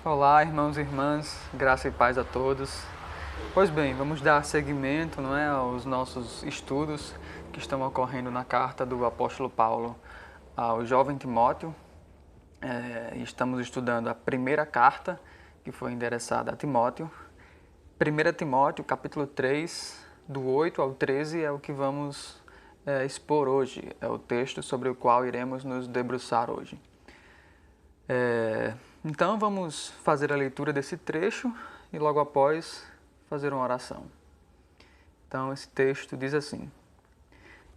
Olá, irmãos e irmãs, graça e paz a todos. Pois bem, vamos dar seguimento, não é, aos nossos estudos que estão ocorrendo na carta do apóstolo Paulo ao jovem Timóteo. Estamos estudando a primeira carta que foi endereçada a Timóteo. 1 Timóteo, capítulo 3, do 8 ao 13 é o que vamos expor hoje, é o texto sobre o qual iremos nos debruçar hoje. Então vamos fazer a leitura desse trecho e logo após fazer uma oração. Então esse texto diz assim: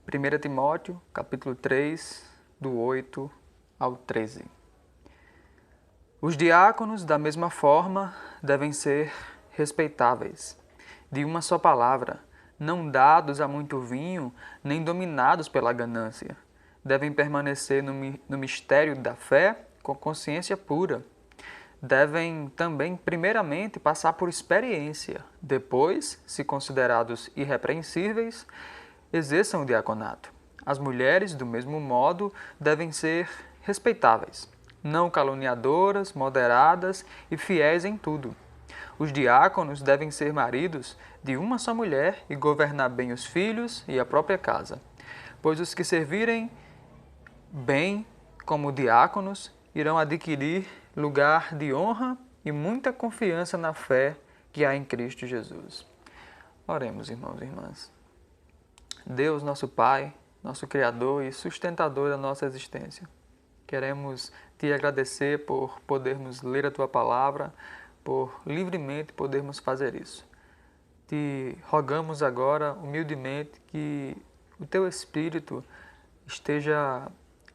1 Timóteo, capítulo 3, do 8 ao 13. Os diáconos, da mesma forma, devem ser respeitáveis, de uma só palavra, não dados a muito vinho, nem dominados pela ganância. Devem permanecer no mistério da fé com consciência pura. Devem também, primeiramente, passar por experiência. Depois, se considerados irrepreensíveis, exerçam o diaconato. As mulheres, do mesmo modo, devem ser respeitáveis, não caluniadoras, moderadas e fiéis em tudo. Os diáconos devem ser maridos de uma só mulher e governar bem os filhos e a própria casa. Pois os que servirem bem como diáconos irão adquirir lugar de honra e muita confiança na fé que há em Cristo Jesus. Oremos, irmãos e irmãs. Deus, nosso Pai, nosso Criador e sustentador da nossa existência, queremos Te agradecer por podermos ler a Tua Palavra, por livremente podermos fazer isso. Te rogamos agora, humildemente, que o Teu Espírito esteja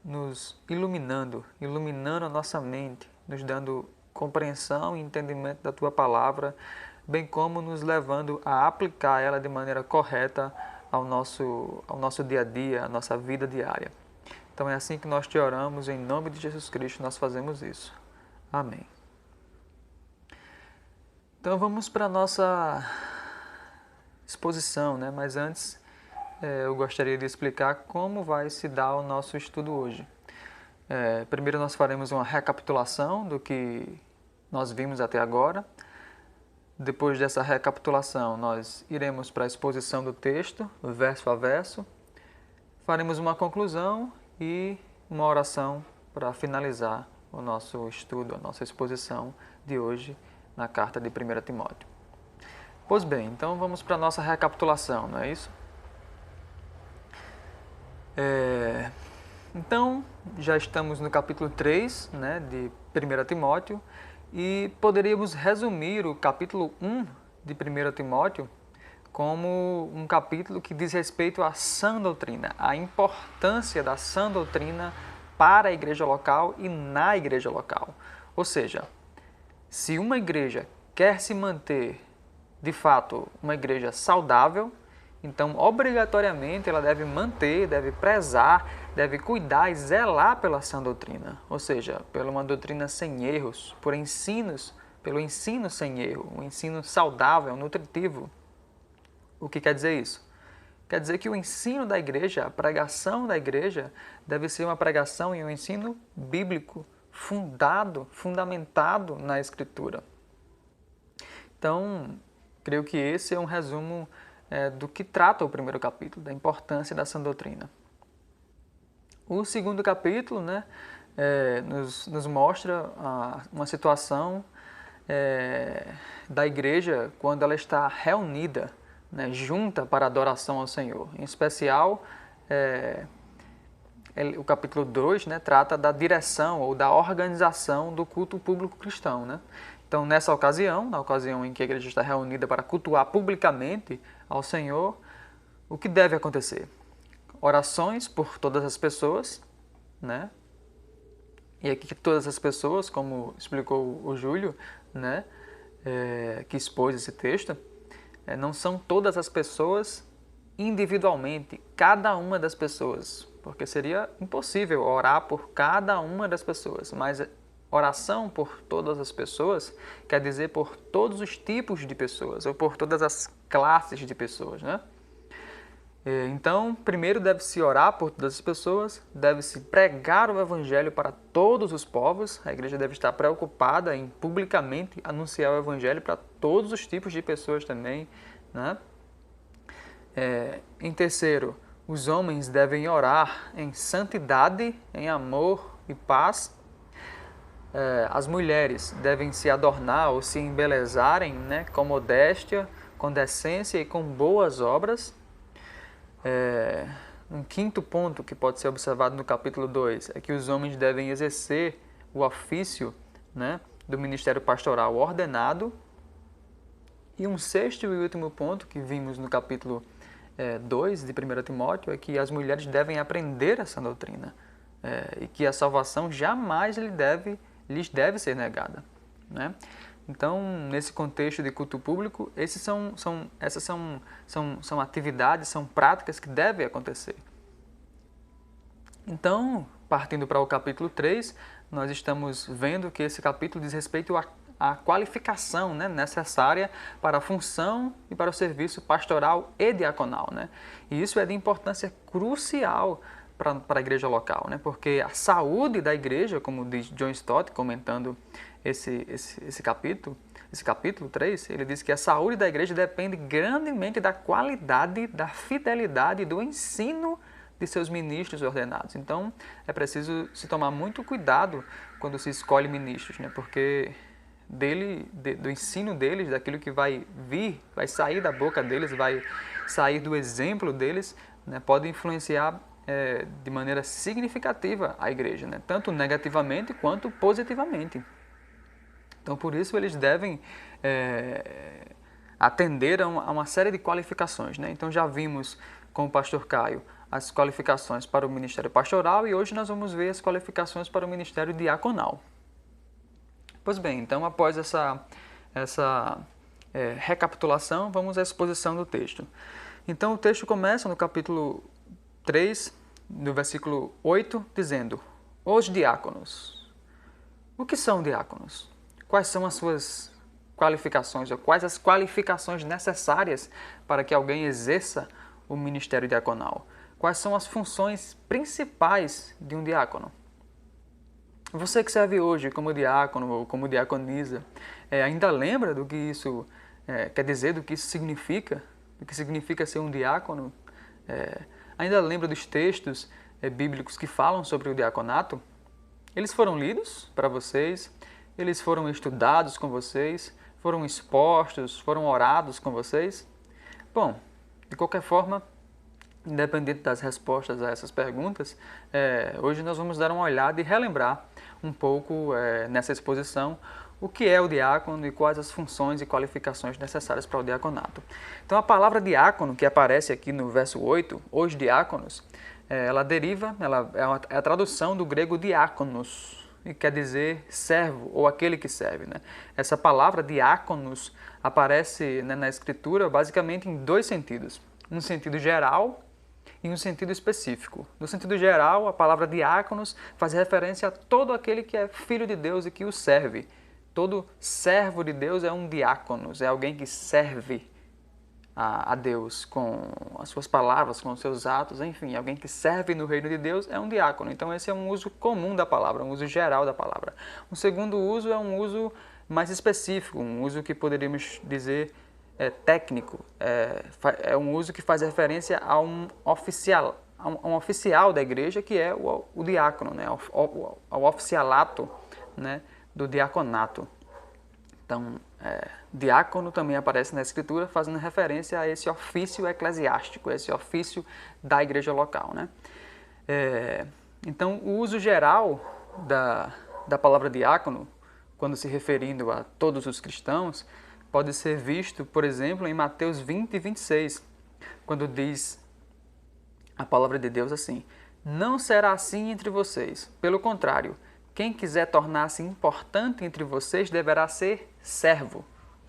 nos iluminando a nossa mente, nos dando compreensão e entendimento da Tua Palavra, bem como nos levando a aplicar ela de maneira correta ao nosso dia a dia, à nossa vida diária. Então é assim que nós Te oramos, em nome de Jesus Cristo nós fazemos isso. Amém. Então vamos para a nossa exposição, né? Mas antes eu gostaria de explicar como vai se dar o nosso estudo hoje. Primeiro nós faremos uma recapitulação do que nós vimos até agora. Depois dessa recapitulação, nós iremos para a exposição do texto, verso a verso. Faremos uma conclusão e uma oração para finalizar o nosso estudo, a nossa exposição de hoje na carta de 1 Timóteo. Pois bem, então vamos para a nossa recapitulação, não é isso? Então, já estamos no capítulo 3, né, de 1 Timóteo, e poderíamos resumir o capítulo 1 de 1 Timóteo como um capítulo que diz respeito à sã doutrina, a importância da sã doutrina para a igreja local e na igreja local. Ou seja, se uma igreja quer se manter, de fato, uma igreja saudável, então, obrigatoriamente, ela deve manter, deve prezar, deve cuidar e zelar pela sã doutrina, ou seja, pela uma doutrina sem erros, pelo ensino sem erro, um ensino saudável, nutritivo. O que quer dizer isso? Quer dizer que o ensino da igreja, a pregação da igreja, deve ser uma pregação e um ensino bíblico, fundamentado na Escritura. Então, creio que esse é um resumo do que trata o primeiro capítulo, da importância da sã doutrina. O segundo capítulo, né, nos mostra uma situação da igreja quando ela está reunida, né, junta para adoração ao Senhor. Em especial, o capítulo 2, né, trata da direção ou da organização do culto público cristão, né? Então, nessa ocasião, na ocasião em que a igreja está reunida para cultuar publicamente ao Senhor, o que deve acontecer? Orações por todas as pessoas, né? E aqui todas as pessoas, como explicou o Júlio, né, que expôs esse texto, não são todas as pessoas individualmente, cada uma das pessoas, porque seria impossível orar por cada uma das pessoas, mas oração por todas as pessoas quer dizer por todos os tipos de pessoas, ou por todas as classes de pessoas, né? Então, primeiro deve-se orar por todas as pessoas, deve-se pregar o Evangelho para todos os povos. A igreja deve estar preocupada em publicamente anunciar o Evangelho para todos os tipos de pessoas também, né? Em terceiro, os homens devem orar em santidade, em amor e paz. As mulheres devem se adornar ou se embelezarem, né, com modéstia, com decência e com boas obras. Um quinto ponto que pode ser observado no capítulo 2 é que os homens devem exercer o ofício, né, do ministério pastoral ordenado. E um sexto e último ponto que vimos no capítulo 2 de 1 Timóteo é que as mulheres devem aprender essa doutrina e que a salvação jamais lhes deve ser negada, né? Então, nesse contexto de culto público, essas são atividades, são práticas que devem acontecer. Então, partindo para o capítulo 3, nós estamos vendo que esse capítulo diz respeito à qualificação, né, necessária para a função e para o serviço pastoral e diaconal, né? E isso é de importância crucial para a igreja local, né? Porque a saúde da igreja, como diz John Stott, comentando esse capítulo 3, ele diz que a saúde da igreja depende grandemente da qualidade, da fidelidade e do ensino de seus ministros ordenados. Então, é preciso se tomar muito cuidado quando se escolhe ministros, né? Porque do ensino deles, daquilo que vai sair da boca deles, vai sair do exemplo deles, né? Pode influenciar de maneira significativa a igreja, né? Tanto negativamente quanto positivamente. Então, por isso, eles devem atender a uma série de qualificações, né? Então, já vimos com o pastor Caio as qualificações para o ministério pastoral e hoje nós vamos ver as qualificações para o ministério diaconal. Pois bem, então, após essa recapitulação, vamos à exposição do texto. Então, o texto começa no capítulo 3, no versículo 8, dizendo: os diáconos. O que são diáconos? Quais são as suas qualificações, ou quais as qualificações necessárias para que alguém exerça o ministério diaconal? Quais são as funções principais de um diácono? Você que serve hoje como diácono ou como diaconisa, ainda lembra do que isso quer dizer, do que isso significa? Do que significa ser um diácono? Ainda lembra dos textos bíblicos que falam sobre o diaconato? Eles foram lidos para vocês? Eles foram estudados com vocês? Foram expostos? Foram orados com vocês? Bom, de qualquer forma, independente das respostas a essas perguntas, hoje nós vamos dar uma olhada e relembrar um pouco nessa exposição o que é o diácono e quais as funções e qualificações necessárias para o diaconato. Então, a palavra diácono, que aparece aqui no verso 8, os diáconos, ela é a tradução do grego diáconos, e quer dizer servo ou aquele que serve, né? Essa palavra diáconos aparece, né, na Escritura basicamente em dois sentidos. Um sentido geral e um sentido específico. No sentido geral, a palavra diáconos faz referência a todo aquele que é filho de Deus e que o serve. Todo servo de Deus é um diáconos, é alguém que serve a Deus com as suas palavras, com os seus atos, enfim, alguém que serve no reino de Deus é um diácono. Então esse é um uso comum da palavra, um uso geral da palavra. Um segundo uso é um uso mais específico, um uso que poderíamos dizer técnico, é um uso que faz referência a um oficial da igreja, que é o diácono, né? Ao oficialato, né, do diaconato. Então, diácono também aparece na Escritura fazendo referência a esse ofício eclesiástico, esse ofício da igreja local, né? Então, o uso geral da palavra diácono, quando se referindo a todos os cristãos, pode ser visto, por exemplo, em Mateus 20 e 26, quando diz a palavra de Deus assim: não será assim entre vocês, pelo contrário, quem quiser tornar-se importante entre vocês deverá ser servo.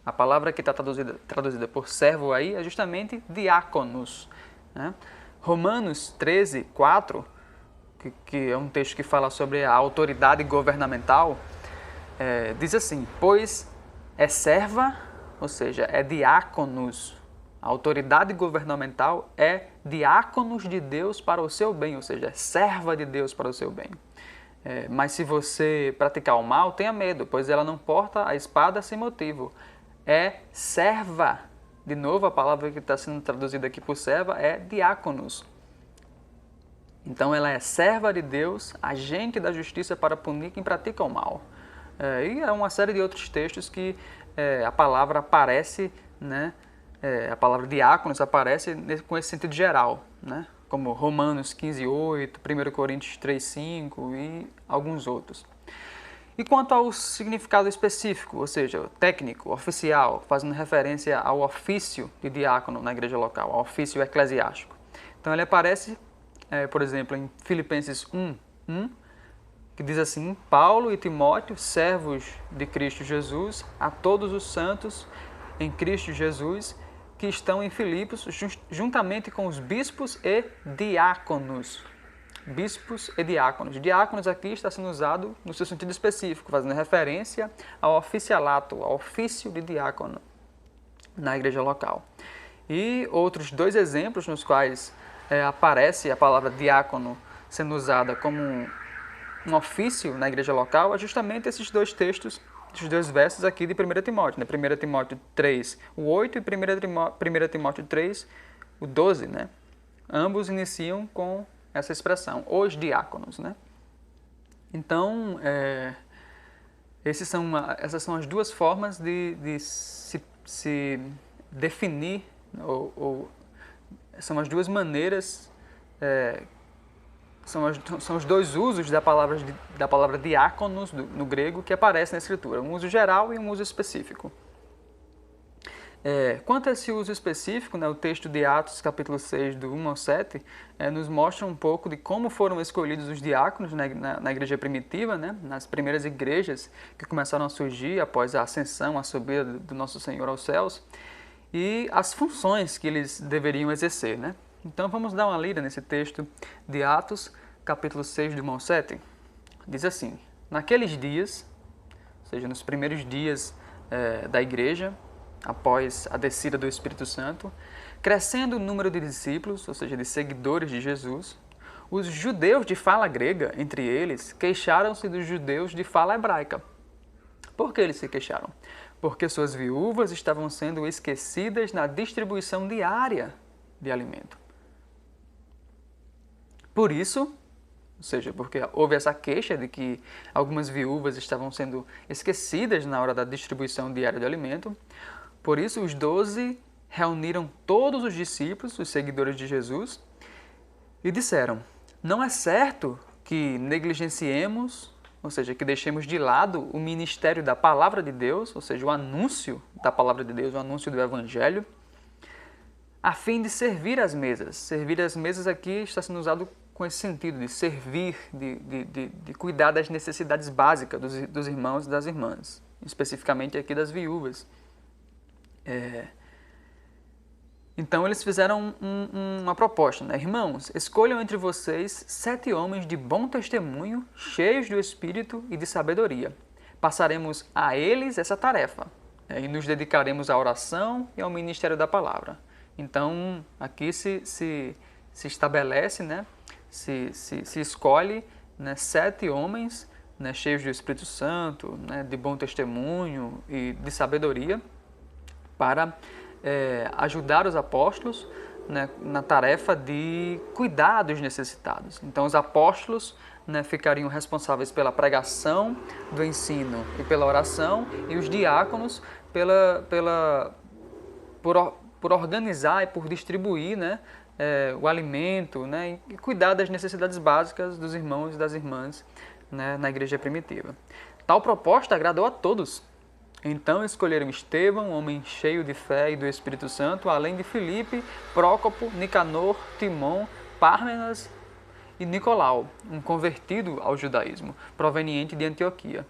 A palavra que está traduzida por servo aí é justamente diáconos, né? Romanos 13, 4, que é um texto que fala sobre a autoridade governamental, diz assim: pois é serva, ou seja, é diáconos, A autoridade governamental é diáconos de Deus para o seu bem, ou seja, é serva de Deus para o seu bem. Mas se você praticar o mal, tenha medo, pois ela não porta a espada sem motivo. É serva. De novo, a palavra que está sendo traduzida aqui por serva é diáconos. Então ela é serva de Deus, agente da justiça para punir quem pratica o mal. E é uma série de outros textos que a palavra aparece, né? A palavra diáconos aparece com esse sentido geral, né? Como Romanos 15:8, 1 Coríntios 3:5 e alguns outros. E quanto ao significado específico, ou seja, técnico, oficial, fazendo referência ao ofício de diácono na igreja local, ao ofício eclesiástico. Então ele aparece, por exemplo, em Filipenses 1:1, que diz assim: Paulo e Timóteo, servos de Cristo Jesus, a todos os santos em Cristo Jesus, que estão em Filipos, juntamente com os bispos e diáconos. Bispos e diáconos. Diáconos aqui está sendo usado no seu sentido específico, fazendo referência ao oficialato, ao ofício de diácono na igreja local. E outros dois exemplos nos quais aparece a palavra diácono sendo usada como um ofício na igreja local é justamente esses dois textos, esses dois versos aqui de 1 Timóteo, né? 1 Timóteo 3:8 e 1 Timóteo 3:12, né? Ambos iniciam com essa expressão, os diáconos, né? Então, essas são as duas formas de se definir, ou são as duas maneiras, são os dois usos da palavra diáconos no grego que aparece na Escritura, um uso geral e um uso específico. Quanto a esse uso específico, né, o texto de Atos, capítulo 6, do 1 ao 7, nos mostra um pouco de como foram escolhidos os diáconos na igreja primitiva, né, nas primeiras igrejas que começaram a surgir após a ascensão, a subida do nosso Senhor aos céus, e as funções que eles deveriam exercer, né? Então vamos dar uma lida nesse texto de Atos, capítulo 6, do 1 ao 7. Diz assim: Naqueles dias, ou seja, nos primeiros dias da igreja, após a descida do Espírito Santo, crescendo o número de discípulos, ou seja, de seguidores de Jesus, os judeus de fala grega, entre eles, queixaram-se dos judeus de fala hebraica. Por que eles se queixaram? Porque suas viúvas estavam sendo esquecidas na distribuição diária de alimento. Por isso, ou seja, porque houve essa queixa de que algumas viúvas estavam sendo esquecidas na hora da distribuição diária de alimento, por isso os 12 reuniram todos os discípulos, os seguidores de Jesus, e disseram: não é certo que negligenciemos, ou seja, que deixemos de lado o ministério da palavra de Deus, ou seja, o anúncio da palavra de Deus, o anúncio do Evangelho, a fim de servir as mesas. Servir as mesas aqui está sendo usado com esse sentido de servir, de cuidar das necessidades básicas dos irmãos e das irmãs, especificamente aqui das viúvas. Então eles fizeram uma proposta, né? Irmãos, escolham entre vocês 7 homens de bom testemunho, cheios do Espírito e de sabedoria. Passaremos a eles essa tarefa, e nos dedicaremos à oração e ao ministério da palavra. Então aqui se estabelece, né? se escolhe, né, 7 homens, né, cheios do Espírito Santo, né, de bom testemunho e de sabedoria, para ajudar os apóstolos, né, na tarefa de cuidar dos necessitados. Então os apóstolos, né, ficariam responsáveis pela pregação do ensino e pela oração, e os diáconos por organizar e por distribuir, né, o alimento, né, e cuidar das necessidades básicas dos irmãos e das irmãs, né, na igreja primitiva. Tal proposta agradou a todos. Então escolheram Estevão, um homem cheio de fé e do Espírito Santo, além de Filipe, Prócopo, Nicanor, Timon, Pármenas e Nicolau, um convertido ao judaísmo, proveniente de Antioquia.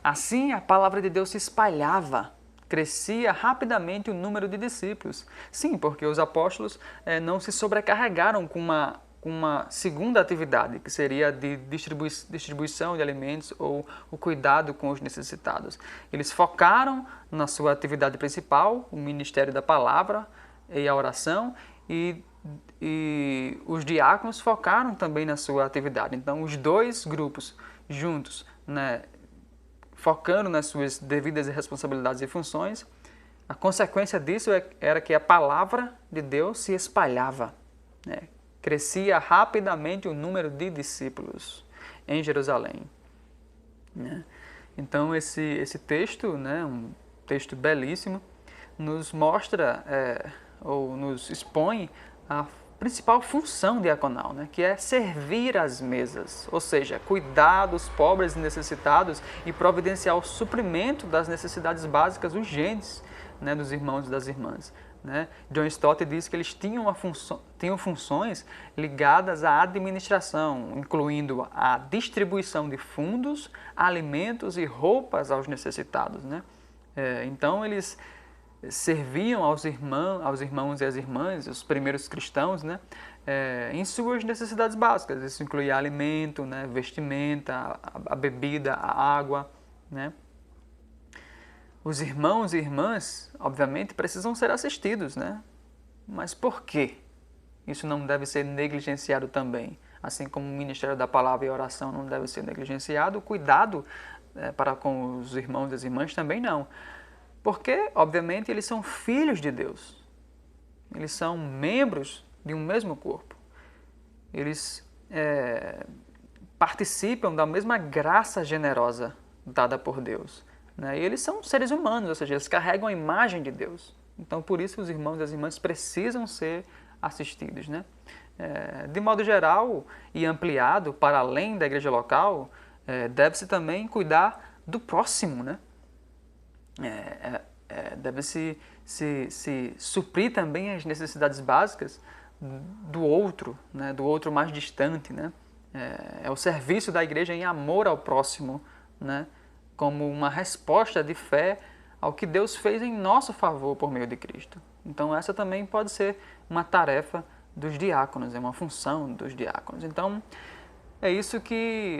Assim a palavra de Deus se espalhava, crescia rapidamente o número de discípulos. Sim, porque os apóstolos não se sobrecarregaram com uma com uma segunda atividade, que seria a de distribuição de alimentos ou o cuidado com os necessitados. Eles focaram na sua atividade principal, o ministério da palavra e a oração, e os diáconos focaram também na sua atividade. Então, os dois grupos juntos, né, focando nas suas devidas responsabilidades e funções, a consequência disso era que a palavra de Deus se espalhava, né? Crescia rapidamente o número de discípulos em Jerusalém, né? Então, esse texto, né, um texto belíssimo, nos mostra ou nos expõe a principal função diaconal, né, que é servir às mesas, ou seja, cuidar dos pobres e necessitados e providenciar o suprimento das necessidades básicas urgentes, né, dos irmãos e das irmãs. Né? John Stott diz que eles tinham funções ligadas à administração, incluindo a distribuição de fundos, alimentos e roupas aos necessitados. Né? Então, eles serviam aos irmãos e às irmãs, os primeiros cristãos, né, em suas necessidades básicas. Isso incluía alimento, né, vestimenta, a bebida, a água. Né. Os irmãos e irmãs, obviamente, precisam ser assistidos, né? Mas por quê? Isso não deve ser negligenciado também. Assim como o ministério da palavra e a oração não deve ser negligenciado, o cuidado para com os irmãos e as irmãs também não. Porque, obviamente, eles são filhos de Deus. Eles são membros de um mesmo corpo. Eles participam da mesma graça generosa dada por Deus. Né? E eles são seres humanos, ou seja, eles carregam a imagem de Deus. Então, por isso, os irmãos e as irmãs precisam ser assistidos. Né? De modo geral e ampliado, para além da igreja local, deve-se também cuidar do próximo, né? Deve-se se suprir também as necessidades básicas do outro, né? Do outro mais distante. Né? É o serviço da igreja em amor ao próximo, né? Como uma resposta de fé ao que Deus fez em nosso favor por meio de Cristo. Então, essa também pode ser uma tarefa dos diáconos, é uma função dos diáconos. Então, é isso que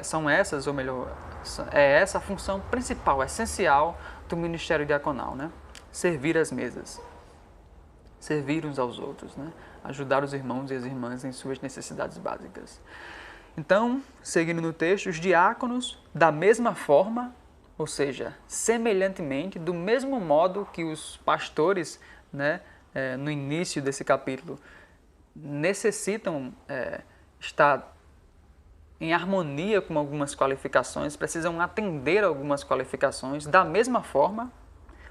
são essas, ou melhor, é essa a função principal, essencial do ministério diaconal, né? Servir as mesas, servir uns aos outros, né? Ajudar os irmãos e as irmãs em suas necessidades básicas. Então, seguindo no texto, os diáconos, da mesma forma, ou seja, semelhantemente, do mesmo modo que os pastores, né, no início desse capítulo, necessitam estar em harmonia com algumas qualificações, precisam atender a algumas qualificações, da mesma forma,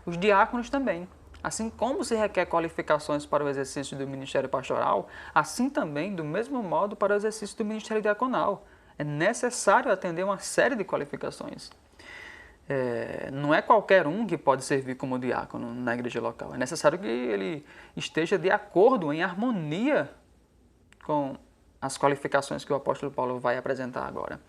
os diáconos também. Assim como se requer qualificações para o exercício do ministério pastoral, assim também, do mesmo modo, para o exercício do ministério diaconal. É necessário atender uma série de qualificações. Não é qualquer um que pode servir como diácono na igreja local. É necessário que ele esteja de acordo, em harmonia com as qualificações que o apóstolo Paulo vai apresentar agora.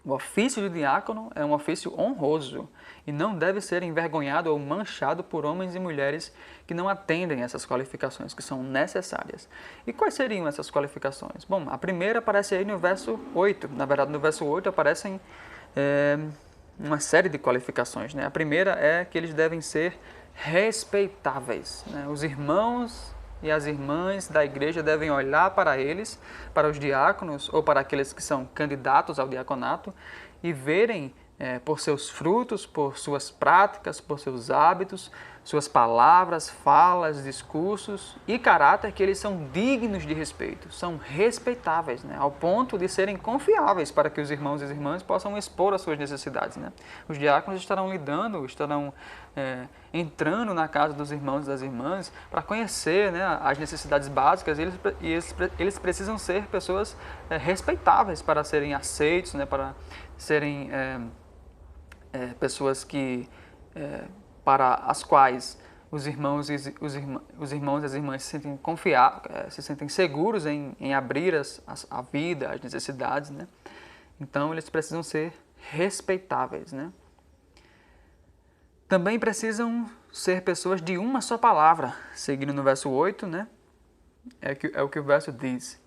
O ofício de diácono é um ofício honroso e não deve ser envergonhado ou manchado por homens e mulheres que não atendem essas qualificações que são necessárias. E quais seriam essas qualificações? Bom, a primeira aparece aí no verso 8. Na verdade, no verso 8 aparecem uma série de qualificações. Né? A primeira é que eles devem ser respeitáveis. Né? Os irmãos e as irmãs da igreja devem olhar para eles, para os diáconos ou para aqueles que são candidatos ao diaconato e verem por seus frutos, por suas práticas, por seus hábitos, suas palavras, falas, discursos e caráter que eles são dignos de respeito, são respeitáveis, né? Ao ponto de serem confiáveis para que os irmãos e as irmãs possam expor as suas necessidades. Né? Os diáconos estarão entrando na casa dos irmãos e das irmãs para conhecer, né, as necessidades básicas e eles precisam ser pessoas respeitáveis para serem aceitos, né, para serem pessoas para as quais os irmãos e as irmãs se sentem seguros em abrir a vida, as necessidades. Né? Então, eles precisam ser respeitáveis. Né? Também precisam ser pessoas de uma só palavra, seguindo no verso 8, né? é o que o verso diz.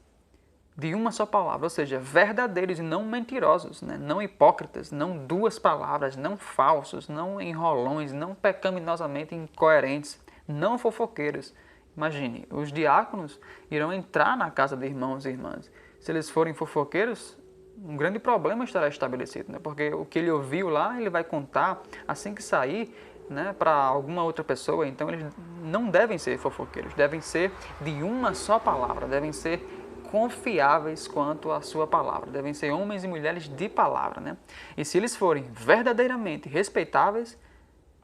De uma só palavra, ou seja, verdadeiros e não mentirosos, né? Não hipócritas, não duas palavras, não falsos, não enrolões, não pecaminosamente incoerentes, não fofoqueiros. Imagine, os diáconos irão entrar na casa de irmãos e irmãs. Se eles forem fofoqueiros, um grande problema estará estabelecido, né? Porque o que ele ouviu lá, ele vai contar assim que sair, né, para alguma outra pessoa. Então eles não devem ser fofoqueiros, devem ser de uma só palavra, devem ser confiáveis quanto à sua palavra, devem ser homens e mulheres de palavra, né? E se eles forem verdadeiramente respeitáveis,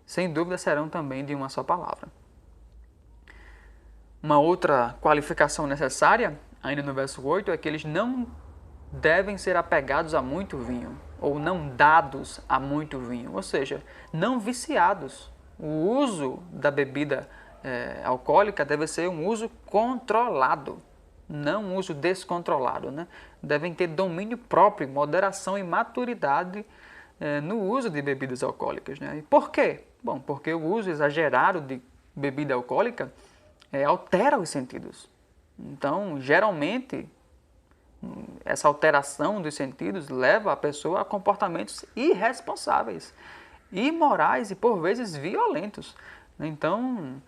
sem dúvida serão também de uma só palavra. Uma outra qualificação necessária, ainda no verso 8, é que eles não devem ser apegados a muito vinho, ou não dados a muito vinho, ou seja, não viciados. O uso da bebida alcoólica deve ser um uso controlado, não um uso descontrolado, né? Devem ter domínio próprio, moderação e maturidade no uso de bebidas alcoólicas, né? E por quê? Bom, porque o uso exagerado de bebida alcoólica altera os sentidos. Então, geralmente, essa alteração dos sentidos leva a pessoa a comportamentos irresponsáveis, imorais e, por vezes, violentos. Então,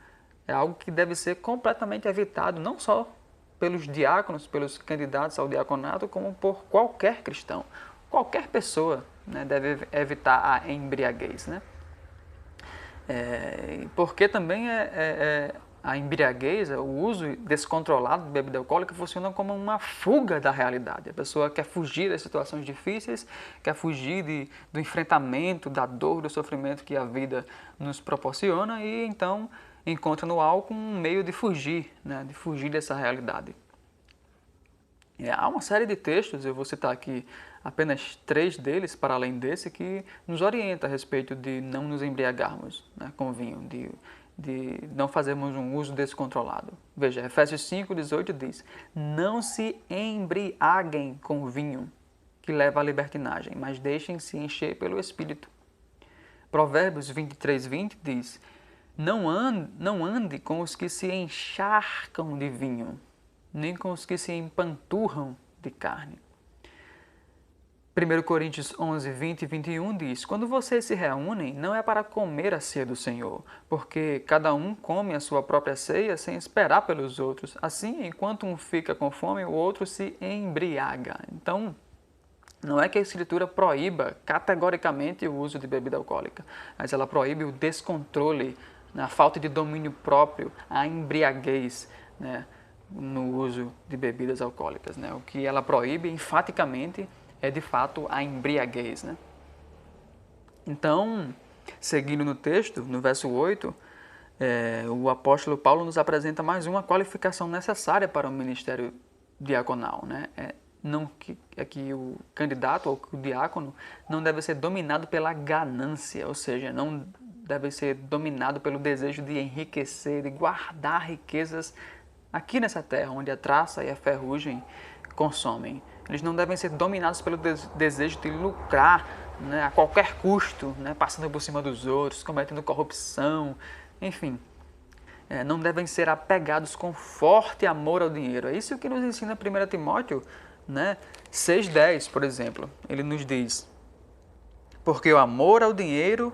é algo que deve ser completamente evitado, não só pelos diáconos, pelos candidatos ao diaconato, como por qualquer cristão. Qualquer pessoa, né, deve evitar a embriaguez, né? Porque também a embriaguez, o uso descontrolado de bebida alcoólica funciona como uma fuga da realidade. A pessoa quer fugir das situações difíceis, quer fugir do enfrentamento, da dor, do sofrimento que a vida nos proporciona e então encontra no álcool um meio de fugir, né, de fugir dessa realidade. Há uma série de textos, eu vou citar aqui apenas 3 deles, para além desse, que nos orienta a respeito de não nos embriagarmos, né, com vinho, de não fazermos um uso descontrolado. Veja, Efésios 5:18 diz: não se embriaguem com vinho, que leva à libertinagem, mas deixem-se encher pelo Espírito. Provérbios 23:20 diz: não ande com os que se encharcam de vinho, nem com os que se empanturram de carne. 1 Coríntios 11:20 e 21 diz: quando vocês se reúnem, não é para comer a ceia do Senhor, porque cada um come a sua própria ceia sem esperar pelos outros. Assim, enquanto um fica com fome, o outro se embriaga. Então, não é que a Escritura proíba categoricamente o uso de bebida alcoólica, mas ela proíbe o descontrole, a falta de domínio próprio, a embriaguez, né, no uso de bebidas alcoólicas, né? O que ela proíbe enfaticamente é de fato a embriaguez, né? Então, seguindo no texto, no verso 8, o apóstolo Paulo nos apresenta mais uma qualificação necessária para o ministério diaconal, né? Que o candidato ou que o diácono não deve ser dominado pela ganância, ou seja, não deve ser dominado pelo desejo de enriquecer, de guardar riquezas aqui nessa terra, onde a traça e a ferrugem consomem. Eles não devem ser dominados pelo desejo de lucrar, né, a qualquer custo, né, passando por cima dos outros, cometendo corrupção, enfim. Não devem ser apegados com forte amor ao dinheiro. É isso que nos ensina 1 Timóteo, né, 6:10, por exemplo. Ele nos diz: porque o amor ao dinheiro,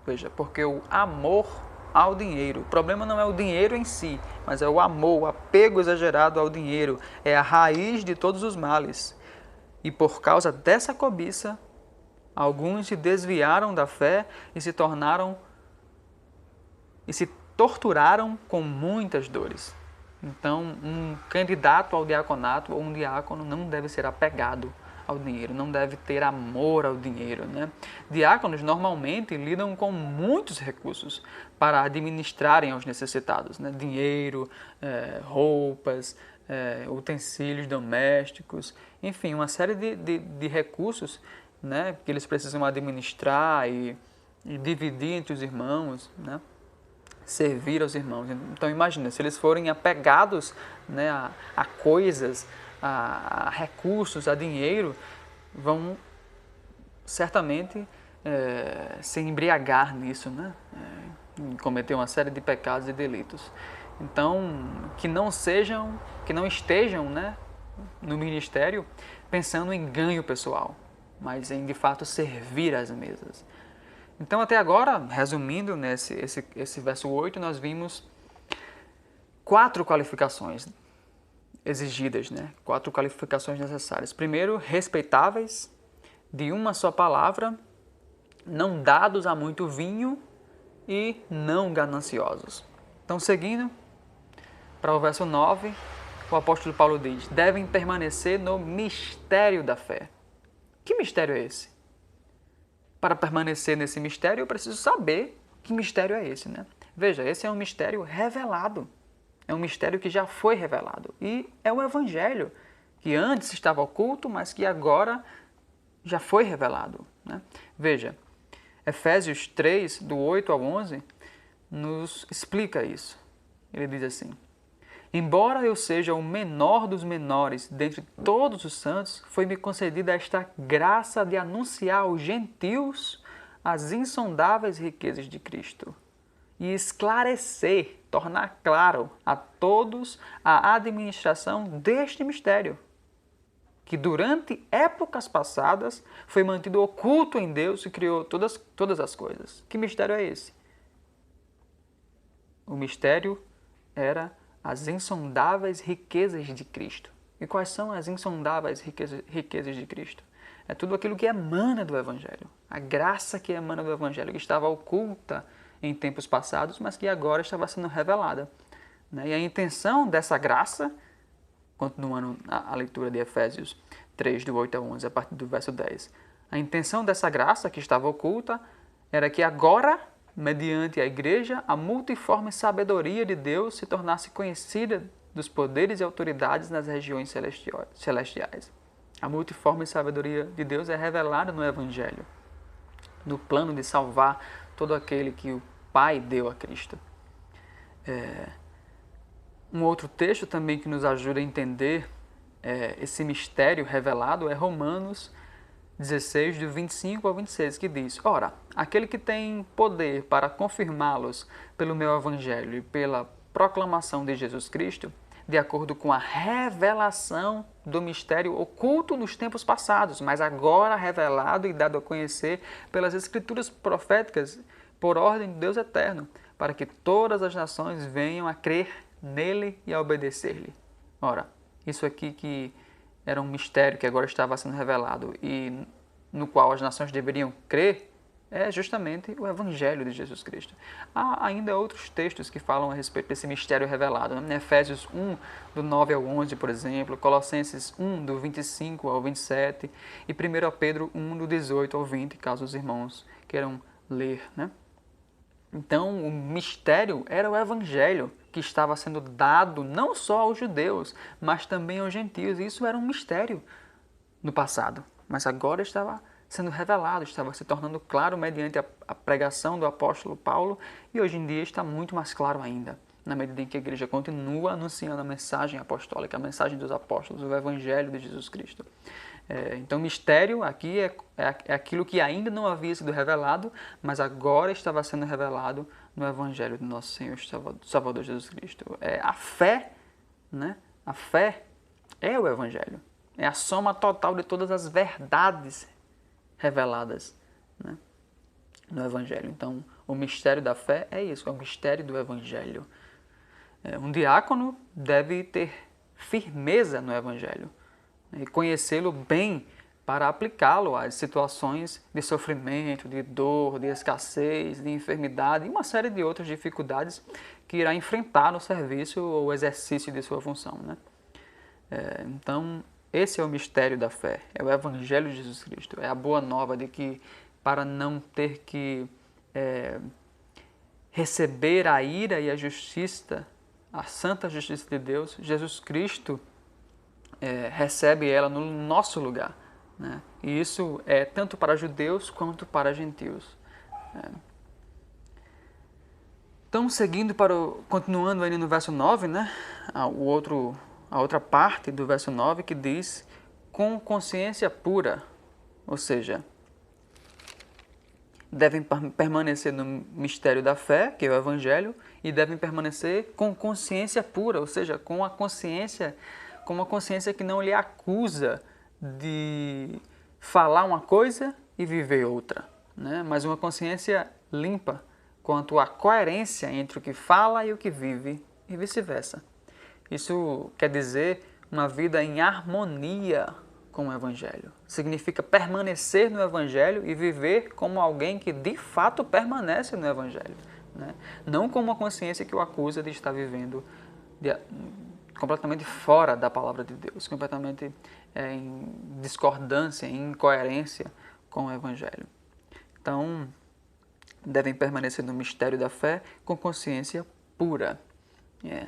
veja, porque o amor ao dinheiro. O problema não é o dinheiro em si, mas é o amor, o apego exagerado ao dinheiro. É a raiz de todos os males. E por causa dessa cobiça, alguns se desviaram da fé e se torturaram com muitas dores. Então, um candidato ao diaconato ou um diácono não deve ser apegado ao dinheiro, não deve ter amor ao dinheiro, né? Diáconos normalmente lidam com muitos recursos para administrarem aos necessitados, né? Dinheiro, roupas, utensílios domésticos, enfim, uma série de recursos, né, que eles precisam administrar e dividir entre os irmãos, né? Servir aos irmãos. Então imagina, se eles forem apegados, né, a coisas, a recursos, a dinheiro, vão certamente se embriagar nisso, né? Cometer uma série de pecados e delitos. Então, que não estejam, né, no ministério pensando em ganho pessoal, mas em, de fato, servir às mesas. Então, até agora, resumindo, esse verso 8, nós vimos 4 qualificações exigidas, né? 4 qualificações necessárias. Primeiro, respeitáveis, de uma só palavra, não dados a muito vinho e não gananciosos. Então, seguindo para o verso 9, o apóstolo Paulo diz: devem permanecer no mistério da fé. Que mistério é esse? Para permanecer nesse mistério, eu preciso saber que mistério é esse, né? Veja, esse é um mistério revelado. É um mistério que já foi revelado. E é o Evangelho, que antes estava oculto, mas que agora já foi revelado, né? Veja, Efésios 3, do 8 ao 11, nos explica isso. Ele diz assim: embora eu seja o menor dos menores dentre todos os santos, foi-me concedida esta graça de anunciar aos gentios as insondáveis riquezas de Cristo e esclarecer, tornar claro a todos a administração deste mistério, que durante épocas passadas foi mantido oculto em Deus e criou todas as coisas. Que mistério é esse? O mistério era as insondáveis riquezas de Cristo. E quais são as insondáveis riquezas de Cristo? É tudo aquilo que emana do Evangelho. A graça que emana do Evangelho, que estava oculta em tempos passados, mas que agora estava sendo revelada. E a intenção dessa graça, continuando a leitura de Efésios 3, do 8 ao 11, a partir do verso 10, a intenção dessa graça que estava oculta era que agora, mediante a Igreja, a multiforme sabedoria de Deus se tornasse conhecida dos poderes e autoridades nas regiões celestiais. A multiforme sabedoria de Deus é revelada no Evangelho, no plano de salvar todo aquele que o Pai deu a Cristo. Um outro texto também que nos ajuda a entender esse mistério revelado é Romanos 16, do 25 ao 26, que diz: ora, aquele que tem poder para confirmá-los pelo meu Evangelho e pela proclamação de Jesus Cristo, de acordo com a revelação do mistério oculto nos tempos passados, mas agora revelado e dado a conhecer pelas Escrituras proféticas, por ordem de Deus eterno, para que todas as nações venham a crer nele e a obedecer-lhe. Ora, isso aqui que era um mistério que agora estava sendo revelado e no qual as nações deveriam crer, é justamente o Evangelho de Jesus Cristo. Há ainda outros textos que falam a respeito desse mistério revelado. Efésios 1, do 9 ao 11, por exemplo, Colossenses 1, do 25 ao 27 e 1 Pedro 1, do 18 ao 20, caso os irmãos queiram ler, né? Então, o mistério era o Evangelho que estava sendo dado não só aos judeus, mas também aos gentios. E isso era um mistério no passado, mas agora estava sendo revelado, estava se tornando claro mediante a pregação do apóstolo Paulo, e hoje em dia está muito mais claro ainda, na medida em que a igreja continua anunciando a mensagem apostólica, a mensagem dos apóstolos, o Evangelho de Jesus Cristo. Então, mistério aqui é aquilo que ainda não havia sido revelado, mas agora estava sendo revelado no Evangelho do nosso Senhor Salvador Jesus Cristo. A fé, né? A fé é o Evangelho. É a soma total de todas as verdades reveladas, né, no Evangelho. Então, o mistério da fé é isso, é o mistério do Evangelho. Um diácono deve ter firmeza no Evangelho e conhecê-lo bem para aplicá-lo às situações de sofrimento, de dor, de escassez, de enfermidade e uma série de outras dificuldades que irá enfrentar no serviço ou exercício de sua função, né? Então, esse é o mistério da fé, é o Evangelho de Jesus Cristo, é a boa nova de que, para não ter que receber a ira e a justiça, a santa justiça de Deus, Jesus Cristo recebe ela no nosso lugar, né? E isso é tanto para judeus quanto para gentios. Então, continuando ainda no verso 9, né? A outra parte do verso 9 que diz: com consciência pura, ou seja, devem permanecer no mistério da fé, que é o Evangelho, e devem permanecer com consciência pura, ou seja, com uma consciência que não lhe acusa de falar uma coisa e viver outra, né? Mas uma consciência limpa quanto à coerência entre o que fala e o que vive, e vice-versa. Isso quer dizer uma vida em harmonia com o Evangelho. Significa permanecer no Evangelho e viver como alguém que de fato permanece no Evangelho, né? Não com uma consciência que o acusa de estar vivendo completamente fora da palavra de Deus, completamente em discordância, em incoerência com o Evangelho. Então, devem permanecer no mistério da fé com consciência pura.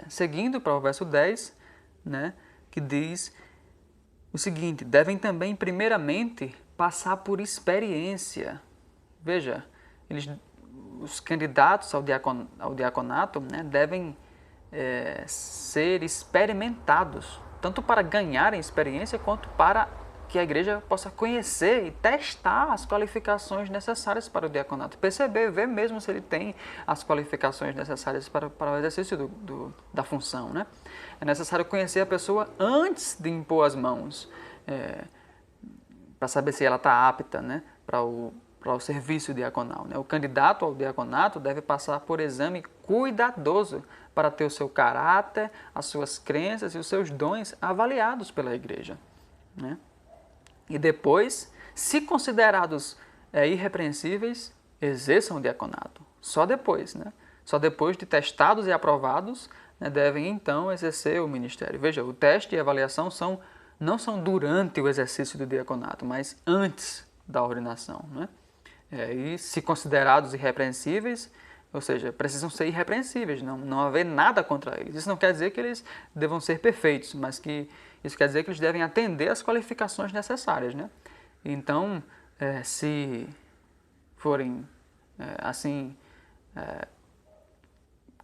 Seguindo para o verso 10, né, que diz o seguinte: devem também primeiramente passar por experiência. Veja, os candidatos ao diaconato, né, devem ser experimentados, tanto para ganharem experiência quanto para que a igreja possa conhecer e testar as qualificações necessárias para o diaconato. Perceber, ver mesmo se ele tem as qualificações necessárias para o exercício da função, né? É necessário conhecer a pessoa antes de impor as mãos, para saber se ela está apta, né, para o serviço diaconal, né? O candidato ao diaconato deve passar por exame cuidadoso para ter o seu caráter, as suas crenças e os seus dons avaliados pela igreja, né? E depois, se considerados irrepreensíveis, exerçam o diaconato. Só depois, né? Só depois de testados e aprovados, né, devem então exercer o ministério. Veja, o teste e a avaliação não são durante o exercício do diaconato, mas antes da ordenação, né? E se considerados irrepreensíveis, ou seja, precisam ser irrepreensíveis, não haver nada contra eles. Isso não quer dizer que eles devam ser perfeitos, mas que isso quer dizer que eles devem atender às qualificações necessárias, né? Então, se forem assim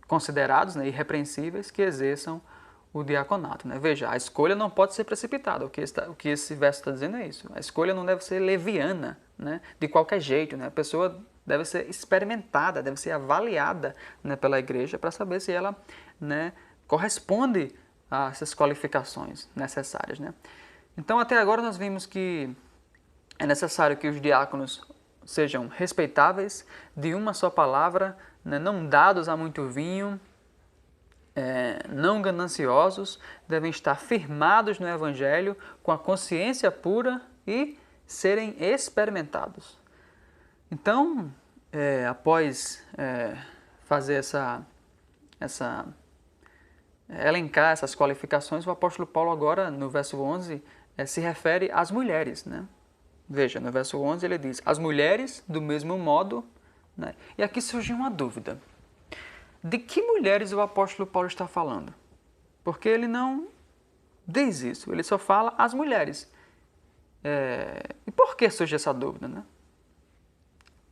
considerados, né, irrepreensíveis, que exerçam o diaconato, né? Veja, a escolha não pode ser precipitada. O que esse verso está dizendo é isso. A escolha não deve ser leviana, né, de qualquer jeito, né? A pessoa deve ser experimentada, deve ser avaliada, né, pela igreja para saber se ela, né, corresponde a essas qualificações necessárias, né? Então, até agora nós vimos que é necessário que os diáconos sejam respeitáveis, de uma só palavra, né, não dados a muito vinho, não gananciosos, devem estar firmados no Evangelho, com a consciência pura e serem experimentados. Então, após fazer elencar essas qualificações, o apóstolo Paulo agora, no verso 11, se refere às mulheres, né? Veja, no verso 11 ele diz: as mulheres do mesmo modo, né? E aqui surgiu uma dúvida. De que mulheres o apóstolo Paulo está falando? Porque ele não diz isso, ele só fala as mulheres. E por que surge essa dúvida, né?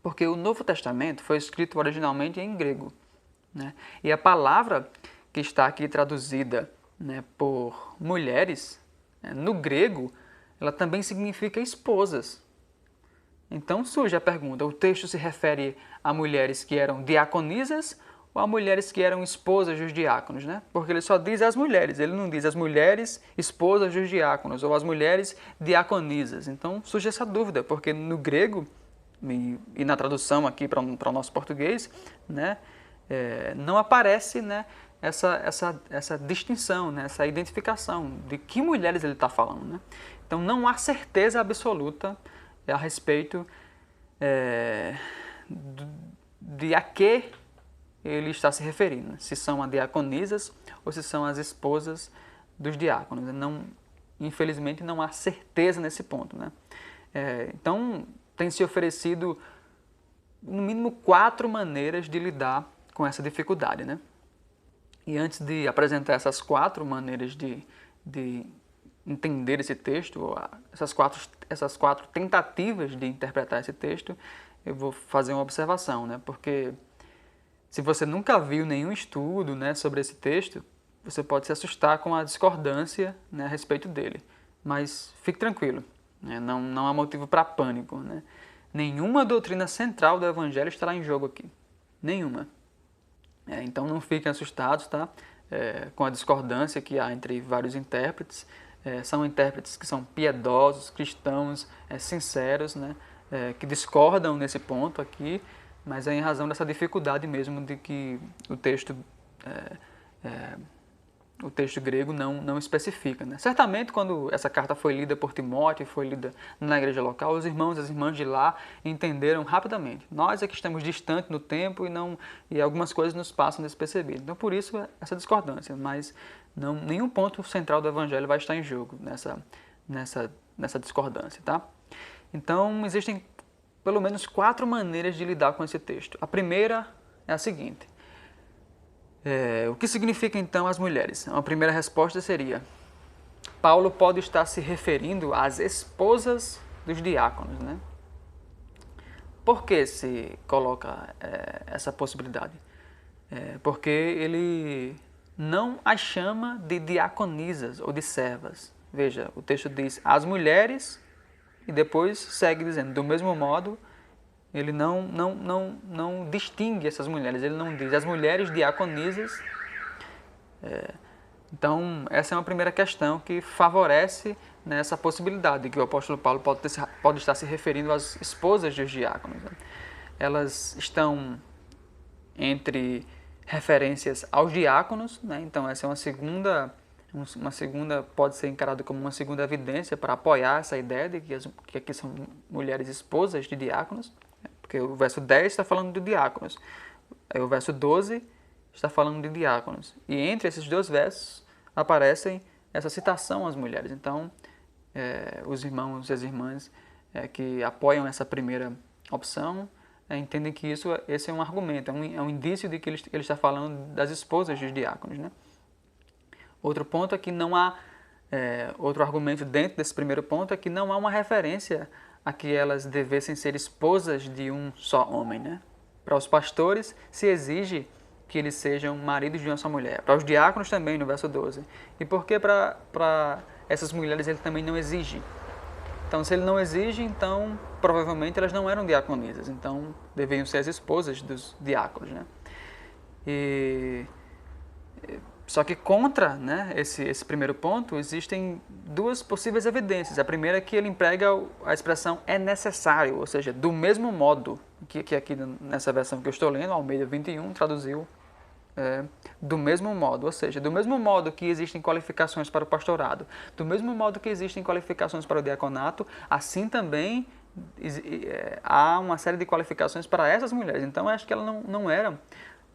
Porque o Novo Testamento foi escrito originalmente em grego, né? E a palavra que está aqui traduzida, né, por mulheres, no grego, ela também significa esposas. Então surge a pergunta: o texto se refere a mulheres que eram diaconisas ou a mulheres que eram esposas dos diáconos, né? Porque ele só diz as mulheres, ele não diz as mulheres esposas dos diáconos ou as mulheres diaconisas. Então surge essa dúvida, porque no grego e na tradução aqui para o nosso português, né, não aparece, né, essa distinção, né, essa identificação de que mulheres ele está falando, né? Então não há certeza absoluta a respeito de a que ele está se referindo, se são as diaconisas ou se são as esposas dos diáconos. Infelizmente não há certeza nesse ponto, né? Então tem se oferecido no mínimo 4 maneiras de lidar com essa dificuldade, né? E antes de apresentar essas 4 maneiras de entender esse texto, essas quatro tentativas de interpretar esse texto, eu vou fazer uma observação, né? Porque se você nunca viu nenhum estudo, né, sobre esse texto, você pode se assustar com a discordância, né, a respeito dele. Mas fique tranquilo, né? Não há motivo para pânico, né? Nenhuma doutrina central do Evangelho estará em jogo aqui. Nenhuma. Então não fiquem assustados, tá? Com a discordância que há entre vários intérpretes. São intérpretes que são piedosos, cristãos, sinceros, né? Que discordam nesse ponto aqui, mas é em razão dessa dificuldade mesmo de que o texto grego não especifica, né? Certamente, quando essa carta foi lida por Timóteo, foi lida na igreja local, os irmãos e as irmãs de lá entenderam rapidamente. Nós é que estamos distantes no tempo e algumas coisas nos passam despercebidas. Então, por isso, essa discordância, mas nenhum ponto central do Evangelho vai estar em jogo nessa discordância, tá? Então, existem pelo menos 4 maneiras de lidar com esse texto. A primeira é a seguinte. O que significa então as mulheres? A primeira resposta seria: Paulo pode estar se referindo às esposas dos diáconos, né? Por que se coloca essa possibilidade? Porque ele não as chama de diaconisas ou de servas. Veja, o texto diz as mulheres e depois segue dizendo, do mesmo modo, ele não distingue essas mulheres, ele não diz as mulheres diaconisas. Então, essa é uma primeira questão que favorece nessa possibilidade, que o apóstolo Paulo pode estar se referindo às esposas dos diáconos. Né? Elas estão entre referências aos diáconos, né? Então essa é uma segunda, pode ser encarada como uma segunda evidência para apoiar essa ideia de que aqui são mulheres esposas de diáconos, porque o verso 10 está falando de diáconos, aí o verso 12 está falando de diáconos, e entre esses dois versos aparecem essa citação às mulheres. Então, os irmãos e as irmãs que apoiam essa primeira opção entendem que esse é um argumento, é um indício de que ele está falando das esposas dos diáconos, né? Outro ponto é que não há, outro argumento dentro desse primeiro ponto é que não há uma referência a que elas devessem ser esposas de um só homem, né? Para os pastores se exige que eles sejam maridos de uma só mulher. Para os diáconos também, no verso 12. E por que para essas mulheres ele também não exige? Então, se ele não exige, então provavelmente elas não eram diaconisas, então deveriam ser as esposas dos diáconos, né? Só que contra, né, esse primeiro ponto, existem 2 possíveis evidências. A primeira é que ele emprega a expressão é necessário, ou seja, do mesmo modo, que aqui nessa versão que eu estou lendo, Almeida 21, traduziu do mesmo modo, ou seja, do mesmo modo que existem qualificações para o pastorado, do mesmo modo que existem qualificações para o diaconato, assim também há uma série de qualificações para essas mulheres. Então, acho que elas não eram.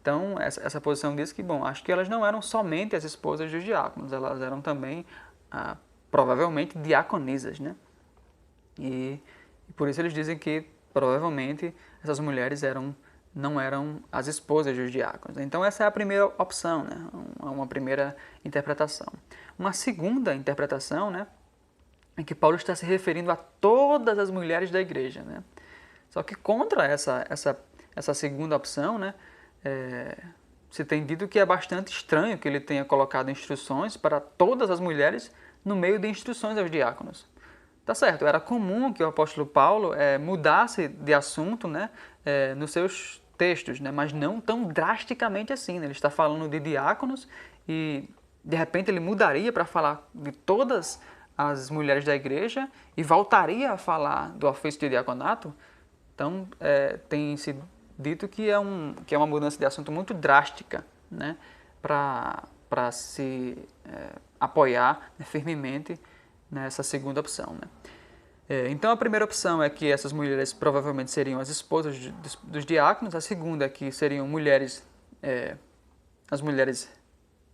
Então, essa posição diz que, acho que elas não eram somente as esposas dos diáconos, elas eram também, provavelmente, diaconisas, né? E por isso eles dizem que, provavelmente, essas mulheres não eram as esposas dos diáconos. Então, essa é a primeira opção, né? Uma primeira interpretação. Uma segunda interpretação, né, é que Paulo está se referindo a todas as mulheres da igreja, né? Só que contra essa segunda opção, né, se tem dito que é bastante estranho que ele tenha colocado instruções para todas as mulheres no meio de instruções aos diáconos. Tá certo, era comum que o apóstolo Paulo mudasse de assunto, né, nos seus textos, né, mas não tão drasticamente assim. Né? Ele está falando de diáconos e, de repente, ele mudaria para falar de todas as mulheres da igreja e voltaria a falar do ofício de diaconato. Então, tem se dito que é uma mudança de assunto muito drástica, né, para se apoiar, né, firmemente nessa segunda opção. Né? Então, a primeira opção é que essas mulheres provavelmente seriam as esposas dos diáconos. A segunda é que seriam as mulheres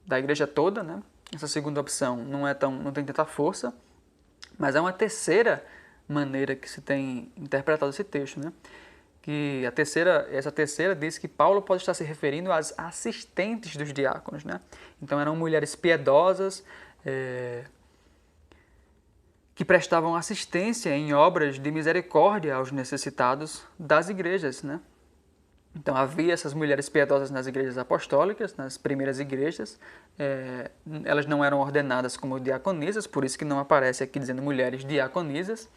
da igreja toda. Né? Essa segunda opção não tem tanta força, mas é uma terceira maneira que se tem interpretado esse texto. Né? Que essa terceira diz que Paulo pode estar se referindo às assistentes dos diáconos. Né? Então, eram mulheres piedosas, que prestavam assistência em obras de misericórdia aos necessitados das igrejas, né? Então, havia essas mulheres piedosas nas igrejas apostólicas, nas primeiras igrejas. Elas não eram ordenadas como diaconisas, por isso que não aparece aqui dizendo mulheres diaconisas.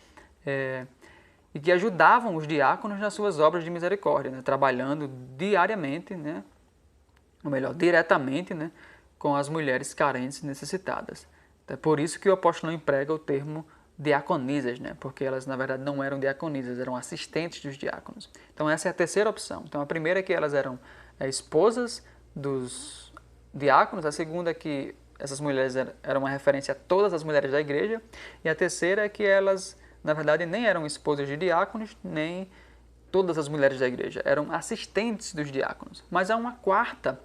e que ajudavam os diáconos nas suas obras de misericórdia, né? Trabalhando diariamente, né? Ou melhor, diretamente, né? Com as mulheres carentes e necessitadas. É por isso que o apóstolo não emprega o termo diaconisas, né? Porque elas, na verdade, não eram diaconisas, eram assistentes dos diáconos. Então, essa é a terceira opção. Então, a primeira é que elas eram esposas dos diáconos, a segunda é que essas mulheres eram uma referência a todas as mulheres da igreja, e a terceira é que elas, na verdade, nem eram esposas de diáconos, nem todas as mulheres da igreja, eram assistentes dos diáconos. Mas há uma quarta,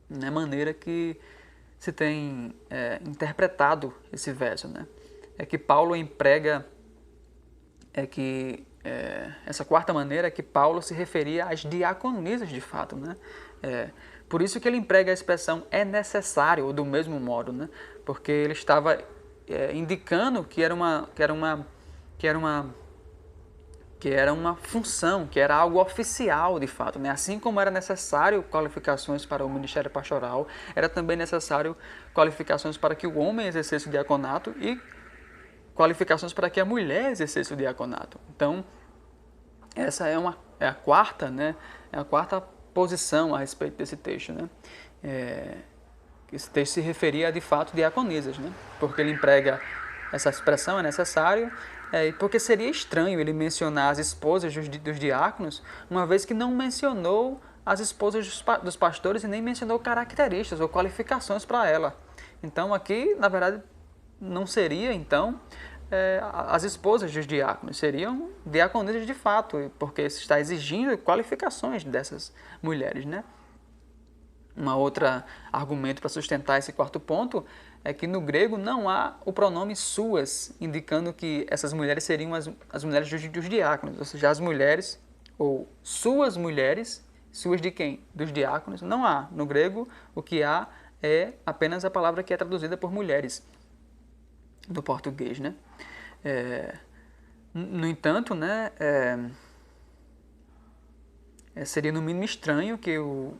né, maneira que se tem interpretado esse verso, né? É que Paulo emprega, essa quarta maneira é que Paulo se referia às diaconisas de fato, né? Por isso que ele emprega a expressão é necessário, ou do mesmo modo, né? Porque ele estava indicando que era uma função, que era algo oficial de fato, né? Assim como era necessário qualificações para o ministério pastoral, era também necessário qualificações para que o homem exercesse o diaconato e qualificações para que a mulher exercesse o diaconato. Então, essa é a quarta, né? É a quarta posição a respeito desse texto, né? Esse texto se referia a, de fato, diaconisas, né? Porque ele emprega essa expressão, é necessário, porque seria estranho ele mencionar as esposas dos diáconos, uma vez que não mencionou as esposas dos pastores e nem mencionou características ou qualificações para ela. Então, aqui, na verdade, não seria, então, as esposas dos diáconos, seriam diaconisas de fato, porque se está exigindo qualificações dessas mulheres, né? Uma outra argumento para sustentar esse quarto ponto é que no grego não há o pronome suas, indicando que essas mulheres seriam as mulheres dos diáconos, ou seja, as mulheres, ou suas mulheres, suas de quem? Dos diáconos, não há. No grego, o que há é apenas a palavra que é traduzida por mulheres, do português, né? No entanto, né, seria no mínimo estranho que o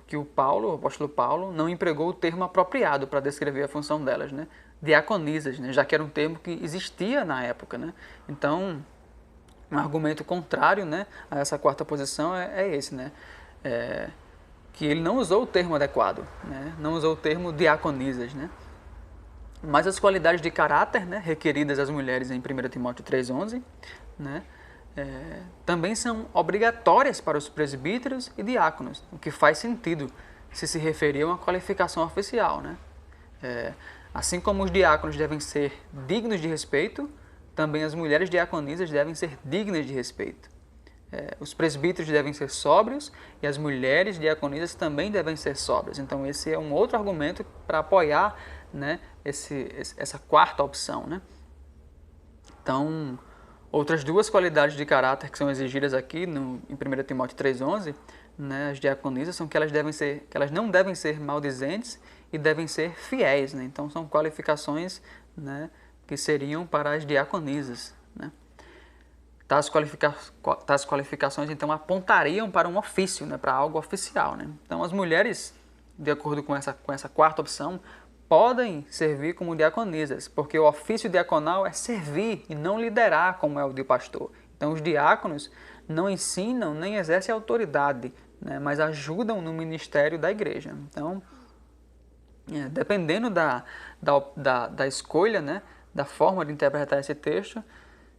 apóstolo Paulo, não empregou o termo apropriado para descrever a função delas, né? Diaconisas, né? Já que era um termo que existia na época, né? Então, um argumento contrário, né, a essa quarta posição é esse, né? Que ele não usou o termo adequado, né? Não usou o termo diaconisas, né? Mas as qualidades de caráter, né, requeridas às mulheres em 1 Timóteo 3,11, né, também são obrigatórias para os presbíteros e diáconos, o que faz sentido se referir a uma qualificação oficial, né? Assim como os diáconos devem ser dignos de respeito, também as mulheres diaconisas devem ser dignas de respeito. Os presbíteros devem ser sóbrios e as mulheres diaconisas também devem ser sóbrias. Então, esse é um outro argumento para apoiar, né, essa quarta opção, né? Então, outras duas qualidades de caráter que são exigidas aqui em 1 Timóteo 3,11, né, as diaconisas, são que elas não devem ser maldizentes e devem ser fiéis, né? Então, são qualificações, né, que seriam para as diaconisas, né? Tais qualificações, então, apontariam para um ofício, né, para algo oficial, né? Então, as mulheres, de acordo com essa quarta opção, podem servir como diaconisas, porque o ofício diaconal é servir e não liderar, como é o de pastor. Então, os diáconos não ensinam nem exercem autoridade, né, mas ajudam no ministério da igreja. Então, dependendo da escolha, né, da forma de interpretar esse texto,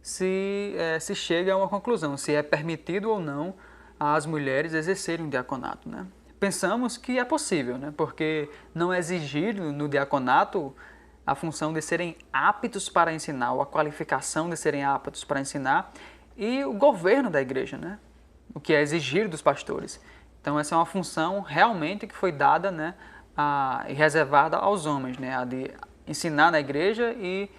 se chega a uma conclusão, se é permitido ou não às mulheres exercerem o diaconato, né? Pensamos que é possível, né? Porque não é exigido no diaconato a função de serem aptos para ensinar, ou a qualificação de serem aptos para ensinar, e o governo da igreja, né? O que é exigido dos pastores. Então, essa é uma função realmente que foi dada, né, e reservada aos homens, né? A de ensinar na igreja e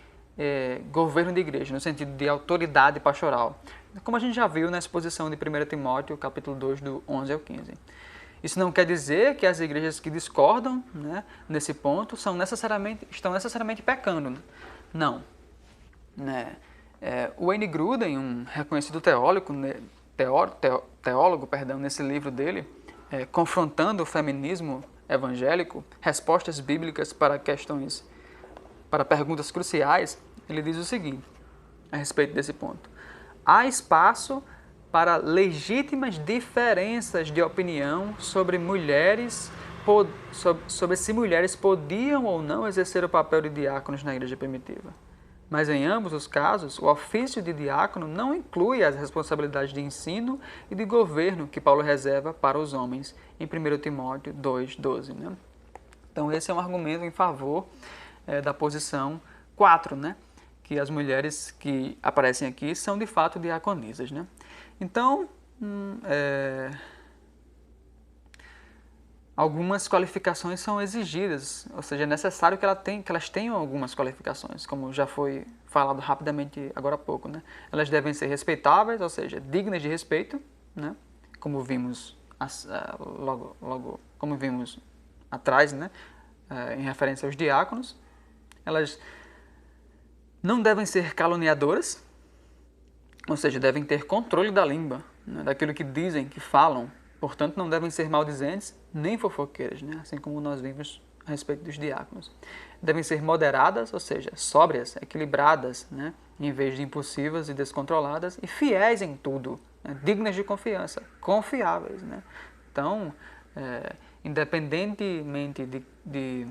governo de igreja, no sentido de autoridade pastoral, como a gente já viu na exposição de 1 Timóteo, capítulo 2, do 11 ao 15. Isso não quer dizer que as igrejas que discordam, né, nesse ponto estão necessariamente pecando. Não. Né? O Wayne Grudem, um reconhecido teólogo, nesse livro dele, Confrontando o Feminismo Evangélico, Respostas Bíblicas para perguntas cruciais, ele diz o seguinte a respeito desse ponto. há espaço para legítimas diferenças de opinião sobre sobre se mulheres podiam ou não exercer o papel de diáconos na igreja primitiva. Mas em ambos os casos, o ofício de diácono não inclui as responsabilidades de ensino e de governo que Paulo reserva para os homens em 1 Timóteo 2,12. Né? Então esse é um argumento em favor da posição 4, né? Que as mulheres que aparecem aqui são de fato diaconisas. Né? Então, algumas qualificações são exigidas, ou seja, é necessário que elas tenham algumas qualificações, como já foi falado rapidamente agora há pouco. Né? Elas devem ser respeitáveis, ou seja, dignas de respeito, né? Como vimos como vimos atrás, né? Em referência aos diáconos. Elas não devem ser caluniadoras, ou seja, devem ter controle da língua, né? Daquilo que dizem, que falam. Portanto, não devem ser maldizentes nem fofoqueiras, né? Assim como nós vimos a respeito dos diáconos. Devem ser moderadas, ou seja, sóbrias, equilibradas, né? Em vez de impulsivas e descontroladas, e fiéis em tudo, né? Dignas de confiança, confiáveis. Né? Então, independentemente de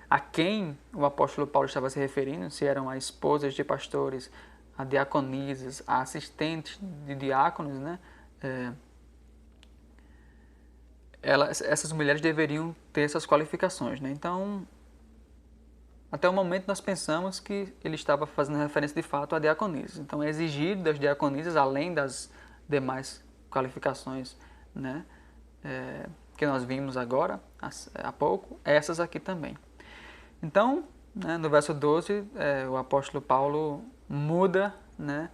a quem o apóstolo Paulo estava se referindo, se eram a esposas de pastores, a diaconisas, a assistentes de diáconos, né? Essas mulheres deveriam ter essas qualificações. Né? Então, até o momento nós pensamos que ele estava fazendo referência de fato a diaconisas. Então, é exigido das diaconisas, além das demais qualificações, né? Que nós vimos agora, há pouco, essas aqui também. Então, né, no verso 12, o apóstolo Paulo muda, né,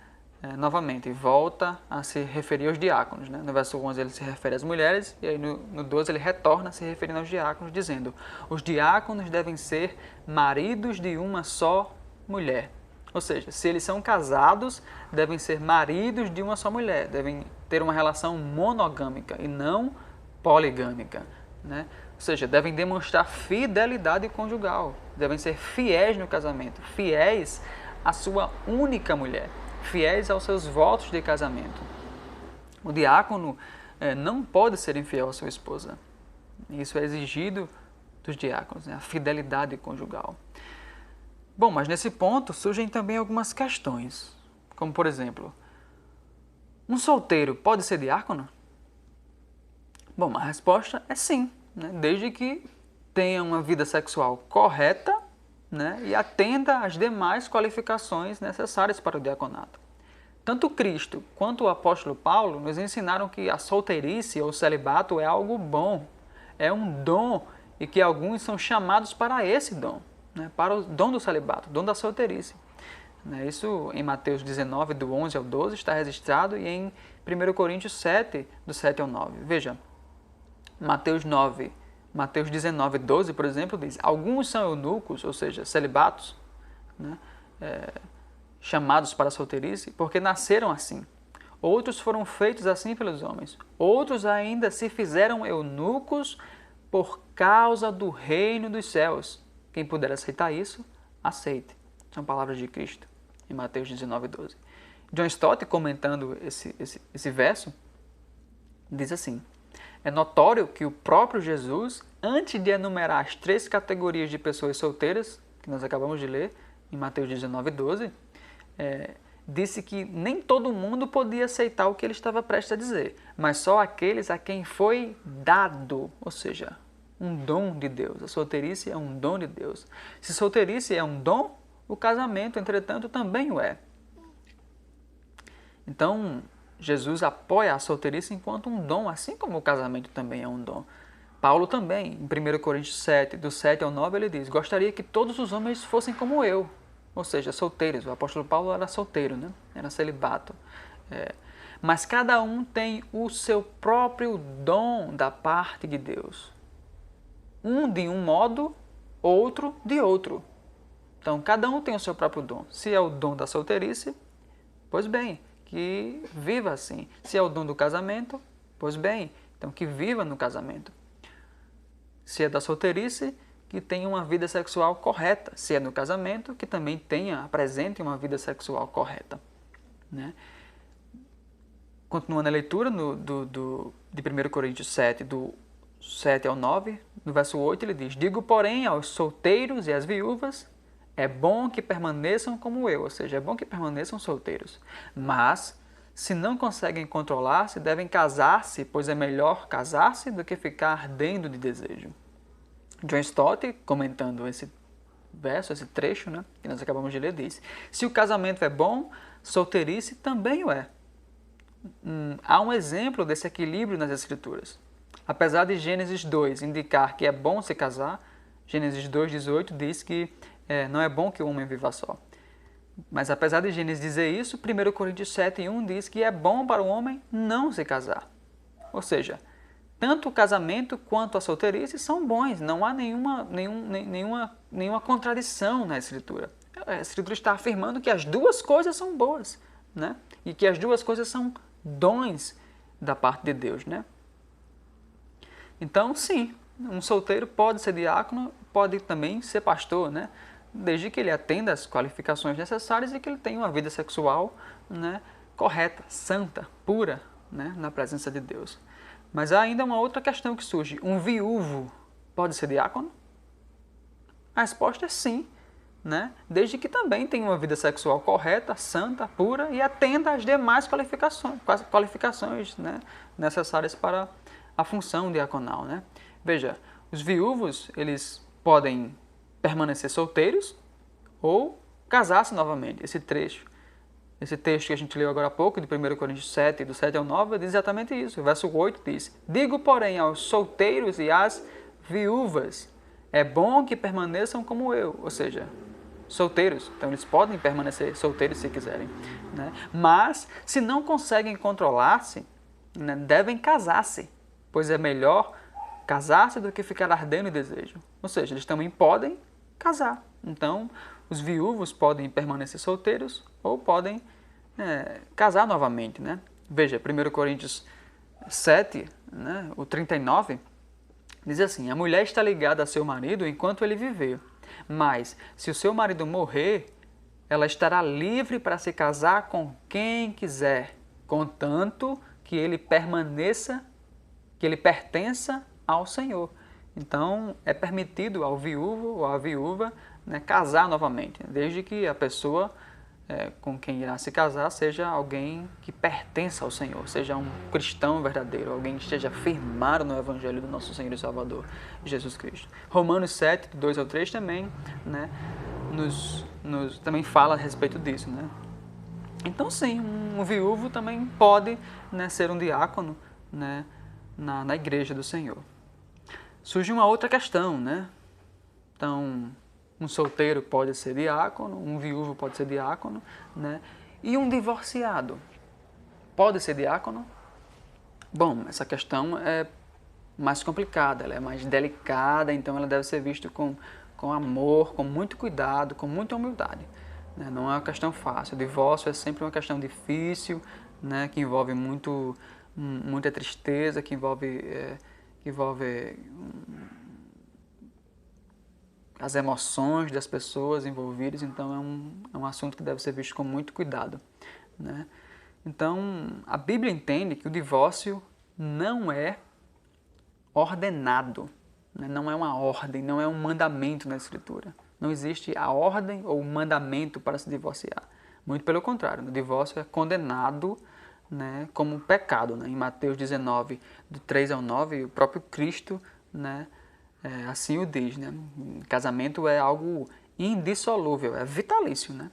novamente, e volta a se referir aos diáconos. Né? No verso 11 ele se refere às mulheres, e aí no 12 ele retorna se referindo aos diáconos, dizendo: os diáconos devem ser maridos de uma só mulher. Ou seja, se eles são casados, devem ser maridos de uma só mulher, devem ter uma relação monogâmica e não poligâmica. Né? Ou seja, devem demonstrar fidelidade conjugal, devem ser fiéis no casamento, fiéis à sua única mulher, fiéis aos seus votos de casamento. O diácono não pode ser infiel à sua esposa. Isso é exigido dos diáconos, né? A fidelidade conjugal. Bom, mas nesse ponto surgem também algumas questões, como por exemplo, um solteiro pode ser diácono? Bom, a resposta é sim, né? Desde que tenha uma vida sexual correta, né? E atenda às demais qualificações necessárias para o diaconato. Tanto Cristo quanto o apóstolo Paulo nos ensinaram que a solteirice ou o celibato é algo bom, é um dom e que alguns são chamados para esse dom, né? Para o dom do celibato, o dom da solteirice. Isso em Mateus 19, do 11 ao 12, está registrado, e em 1 Coríntios 7, do 7 ao 9. Veja, Mateus 19, 12, por exemplo, diz: alguns são eunucos, ou seja, celibatos, né? Chamados para a solteirice, porque nasceram assim. Outros foram feitos assim pelos homens. Outros ainda se fizeram eunucos por causa do reino dos céus. Quem puder aceitar isso, aceite. São palavras de Cristo, em Mateus 19, 12. John Stott, comentando esse verso, diz assim: é notório que o próprio Jesus, antes de enumerar as 3 categorias de pessoas solteiras, que nós acabamos de ler, em Mateus 19, 12, disse que nem todo mundo podia aceitar o que ele estava prestes a dizer, mas só aqueles a quem foi dado, ou seja, um dom de Deus. A solteirice é um dom de Deus. Se solteirice é um dom, o casamento, entretanto, também o é. Então, Jesus apoia a solteirice enquanto um dom, assim como o casamento também é um dom. Paulo também, em 1 Coríntios 7, do 7 ao 9, ele diz: gostaria que todos os homens fossem como eu, ou seja, solteiros. O apóstolo Paulo era solteiro, né? Era celibato. Mas cada um tem o seu próprio dom da parte de Deus. Um de um modo, outro de outro. Então, cada um tem o seu próprio dom. Se é o dom da solteirice, pois bem, que viva assim. Se é o dom do casamento, pois bem, então que viva no casamento. Se é da solteirice, que tenha uma vida sexual correta. Se é no casamento, que também apresente uma vida sexual correta. Né? continuando a leitura de 1 Coríntios 7, do 7 ao 9, no verso 8 ele diz: digo, porém, aos solteiros e às viúvas, é bom que permaneçam como eu, ou seja, é bom que permaneçam solteiros. Mas, se não conseguem controlar-se, devem casar-se, pois é melhor casar-se do que ficar ardendo de desejo. John Stott, comentando esse verso, esse trecho, né, que nós acabamos de ler, diz: se o casamento é bom, solteirice também o é. Há um exemplo desse equilíbrio nas Escrituras. Apesar de Gênesis 2 indicar que é bom se casar, Gênesis 2,18 diz que não é bom que o homem viva só. Mas apesar de Gênesis dizer isso, 1 Coríntios 7,1 diz que é bom para o homem não se casar. Ou seja, tanto o casamento quanto a solteirice são bons, não há nenhuma contradição na Escritura. A Escritura está afirmando que as duas coisas são boas, né? E que as duas coisas são dons da parte de Deus, né? Então, sim, um solteiro pode ser diácono, pode também ser pastor, né? Desde que ele atenda às qualificações necessárias e que ele tenha uma vida sexual, né, correta, santa, pura, né, na presença de Deus. Mas há ainda uma outra questão que surge: um viúvo pode ser diácono? A resposta é sim, né? Desde que também tenha uma vida sexual correta, santa, pura e atenda às demais qualificações, né, necessárias para a função diaconal, né? Veja, os viúvos, eles podem permanecer solteiros ou casar-se novamente. Esse texto que a gente leu agora há pouco, de 1 Coríntios 7, do 7 ao 9, diz exatamente isso. O verso 8 diz: digo, porém, aos solteiros e às viúvas, é bom que permaneçam como eu, ou seja, solteiros. Então, eles podem permanecer solteiros se quiserem, né? Mas, se não conseguem controlar-se, né, devem casar-se, pois é melhor casar-se do que ficar ardendo em desejo. Ou seja, eles também podem casar. Então, os viúvos podem permanecer solteiros ou podem casar novamente, né? Veja, 1 Coríntios 7, né, o 39, diz assim: a mulher está ligada a seu marido enquanto ele viver, mas se o seu marido morrer, ela estará livre para se casar com quem quiser, contanto que ele pertença ao Senhor. Então, é permitido ao viúvo ou à viúva, né, casar novamente, desde que a pessoa com quem irá se casar seja alguém que pertença ao Senhor, seja um cristão verdadeiro, alguém que esteja firmado no Evangelho do nosso Senhor e Salvador, Jesus Cristo. Romanos 7, 2 ao 3 também, né, também fala a respeito disso, né? Então, sim, um viúvo também pode, né, ser um diácono, né, na igreja do Senhor. Surge uma outra questão, né? Então, um solteiro pode ser diácono, um viúvo pode ser diácono, né? E um divorciado pode ser diácono? Bom, essa questão é mais complicada, ela é mais delicada, então ela deve ser vista com amor, com muito cuidado, com muita humildade, né? Não é uma questão fácil. O divórcio é sempre uma questão difícil, né? Que envolve muita tristeza, que envolve as emoções das pessoas envolvidas, então é um assunto que deve ser visto com muito cuidado, né? Então, a Bíblia entende que o divórcio não é ordenado, né? Não é uma ordem, não é um mandamento na Escritura. Não existe a ordem ou o mandamento para se divorciar. Muito pelo contrário, o divórcio é condenado, né, como pecado, né? Em Mateus 19, do 3 ao 9, o próprio Cristo, né, assim o diz, né? Casamento é algo indissolúvel, é vitalício, né?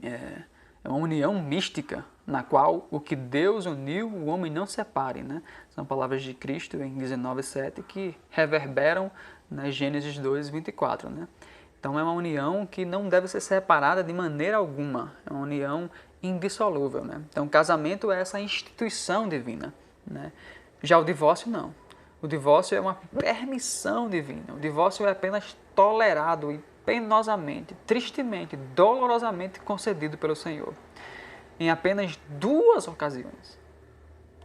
É uma união mística, na qual o que Deus uniu, o homem não separe, né? São palavras de Cristo em 19:7 que reverberam na Gênesis 2:24, né? Então é uma união que não deve ser separada de maneira alguma, é uma união indissolúvel, né? Então o casamento é essa instituição divina, né? Já o divórcio não. O divórcio é uma permissão divina. O divórcio é apenas tolerado e penosamente, tristemente, dolorosamente concedido pelo Senhor. Em apenas 2 ocasiões.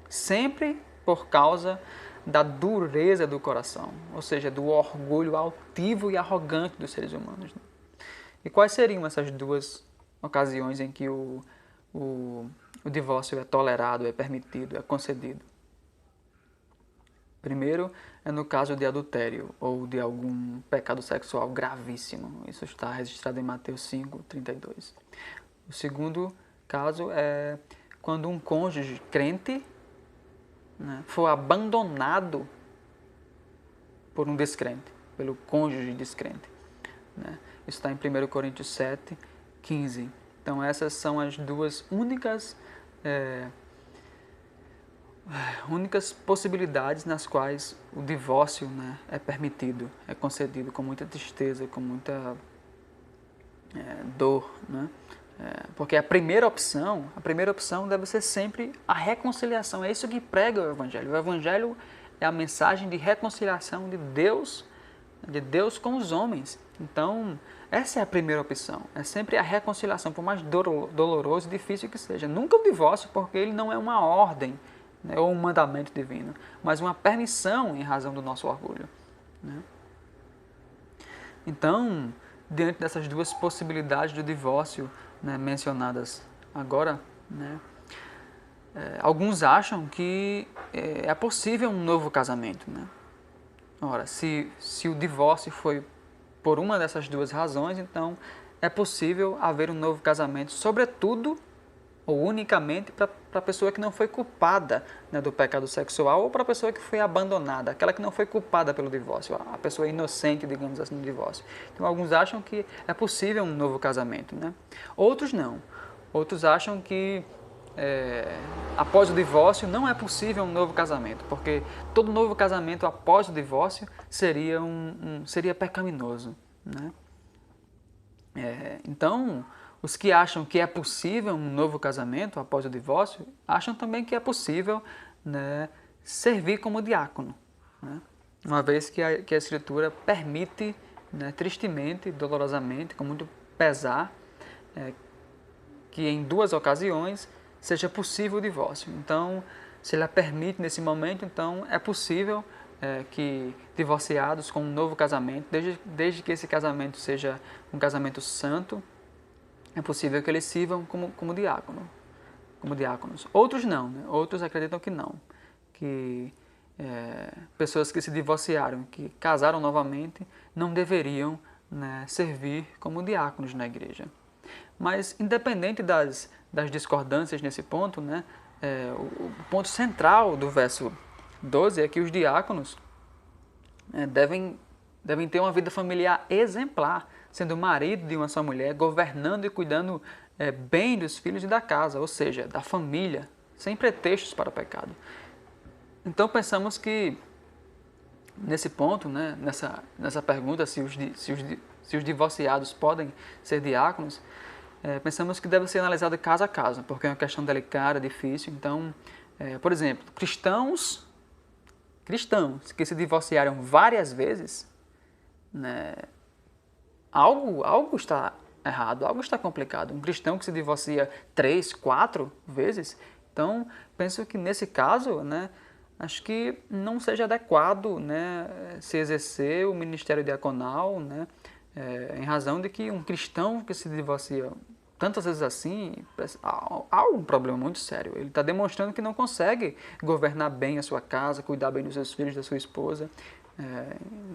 Sempre por causa da dureza do coração, ou seja, do orgulho altivo e arrogante dos seres humanos. E quais seriam essas 2 ocasiões em que o o divórcio é tolerado, é permitido, é concedido. Primeiro é no caso de adultério ou de algum pecado sexual gravíssimo. Isso está registrado em Mateus 5:32. O segundo caso é quando um cônjuge crente, né, for abandonado por um descrente, pelo cônjuge descrente, né? Isso está em 1 Coríntios 7:15. Então essas são as duas únicas possibilidades nas quais o divórcio, né, é permitido, é concedido com muita tristeza, com muita dor, né? Porque a primeira opção deve ser sempre a reconciliação. É isso que prega o Evangelho. O Evangelho é a mensagem de reconciliação de Deus com os homens. Então, essa é a primeira opção. É sempre a reconciliação, por mais doloroso e difícil que seja. Nunca o divórcio, porque ele não é uma ordem, né, ou um mandamento divino, mas uma permissão em razão do nosso orgulho, né? Então, diante dessas duas possibilidades de divórcio, né, mencionadas agora, né, alguns acham que é possível um novo casamento, né? Ora, se o divórcio foi por uma dessas duas razões, então é possível haver um novo casamento, sobretudo ou unicamente para a pessoa que não foi culpada, né, do pecado sexual, ou para a pessoa que foi abandonada, aquela que não foi culpada pelo divórcio, a pessoa inocente, digamos assim, no divórcio. Então, alguns acham que é possível um novo casamento, né? Outros não. Outros acham que após o divórcio não é possível um novo casamento, porque todo novo casamento após o divórcio seria seria pecaminoso, né? Então, os que acham que é possível um novo casamento após o divórcio, acham também que é possível, né, servir como diácono, né? Uma vez que a Escritura permite, né, tristemente, dolorosamente, com muito pesar, que em 2 ocasiões seja possível o divórcio. Então, se ela permite nesse momento, então é possível que divorciados com um novo casamento, desde que esse casamento seja um casamento santo, é possível que eles sirvam como diáconos. Outros não, né? Outros acreditam que não, que pessoas que se divorciaram, que casaram novamente, não deveriam, né, servir como diáconos na igreja. Mas, independente das discordâncias nesse ponto, né, o ponto central do verso 12 é que os diáconos devem ter uma vida familiar exemplar, sendo marido de uma só mulher, governando e cuidando bem dos filhos e da casa, ou seja, da família, sem pretextos para o pecado. Então pensamos que, nesse ponto, né, nessa pergunta, se os divorciados podem ser diáconos, pensamos que deve ser analisado caso a caso, porque é uma questão delicada, difícil. Então, por exemplo, cristãos que se divorciaram várias vezes, né, algo está errado, algo está complicado. Um cristão que se divorcia 3, 4 vezes, então penso que nesse caso, né, acho que não seja adequado, né, se exercer o ministério diaconal, né, em razão de que um cristão que se divorcia tantas vezes assim, há um problema muito sério. Ele está demonstrando que não consegue governar bem a sua casa, cuidar bem dos seus filhos, da sua esposa.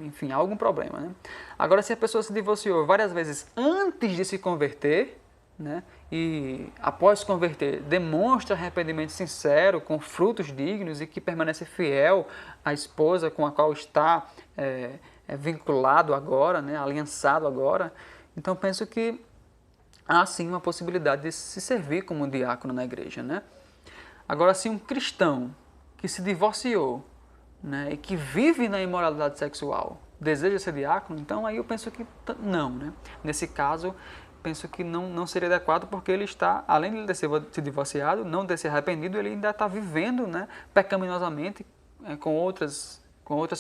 Enfim, há algum problema, né? Agora, se a pessoa se divorciou várias vezes antes de se converter, né, e após se converter demonstra arrependimento sincero, com frutos dignos e que permanece fiel à esposa com a qual está vinculado agora, né, aliançado agora, então penso que há sim uma possibilidade de se servir como um diácono na igreja, né? Agora, se um cristão que se divorciou, né, e que vive na imoralidade sexual deseja ser diácono, então aí eu penso que não, né? Nesse caso, penso que não seria adequado, porque ele está, além de ele ter se divorciado, não ter se arrependido, ele ainda está vivendo, né, pecaminosamente com outras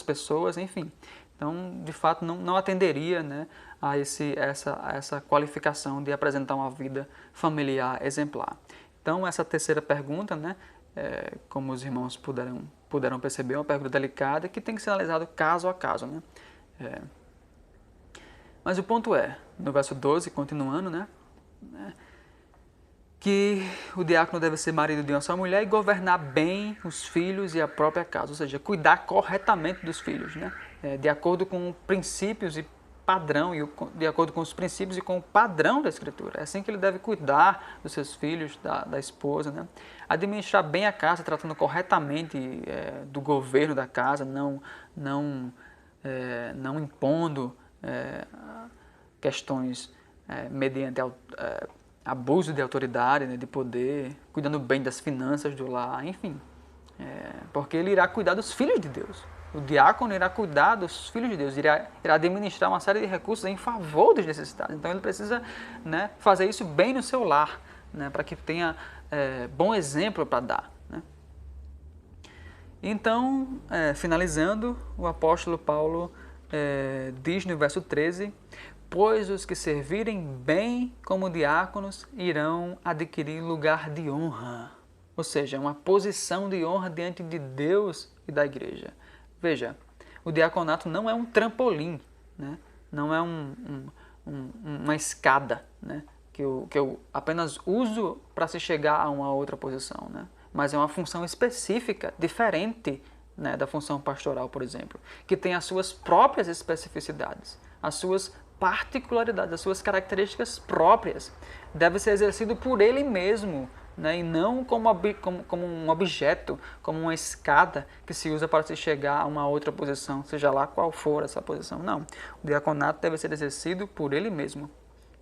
pessoas, enfim. Então, de fato, não atenderia, né, a essa qualificação de apresentar uma vida familiar exemplar. Então, essa terceira pergunta, né, como os irmãos puderam perceber, é uma pergunta delicada que tem que ser analisada caso a caso, né? Mas o ponto é, no verso 12, continuando, né, que o diácono deve ser marido de uma só mulher e governar bem os filhos e a própria casa, ou seja, cuidar corretamente dos filhos, né? De acordo com princípios e padrão, de acordo com os princípios e com o padrão da Escritura. É assim que ele deve cuidar dos seus filhos, da esposa, né? Administrar bem a casa, tratando corretamente do governo da casa, não impondo questões mediante abuso de autoridade, né, de poder, cuidando bem das finanças do lar, enfim. Porque ele irá cuidar dos filhos de Deus. O diácono irá cuidar dos filhos de Deus, irá administrar uma série de recursos em favor dos necessitados. Então ele precisa, né, fazer isso bem no seu lar, né, para que tenha bom exemplo para dar. Né? Então, finalizando, o apóstolo Paulo diz no verso 13: pois os que servirem bem como diáconos irão adquirir lugar de honra, ou seja, uma posição de honra diante de Deus e da igreja. Veja, o diaconato não é um trampolim, né? Não é uma escada, né? que eu apenas uso para se chegar a uma outra posição, né? Mas é uma função específica, diferente, né, da função pastoral, por exemplo, que tem as suas próprias especificidades, as suas particularidades, as suas características próprias. Deve ser exercido por ele mesmo, né, e não como um objeto, como uma escada que se usa para se chegar a uma outra posição, seja lá qual for essa posição. Não, o diaconato deve ser exercido por ele mesmo.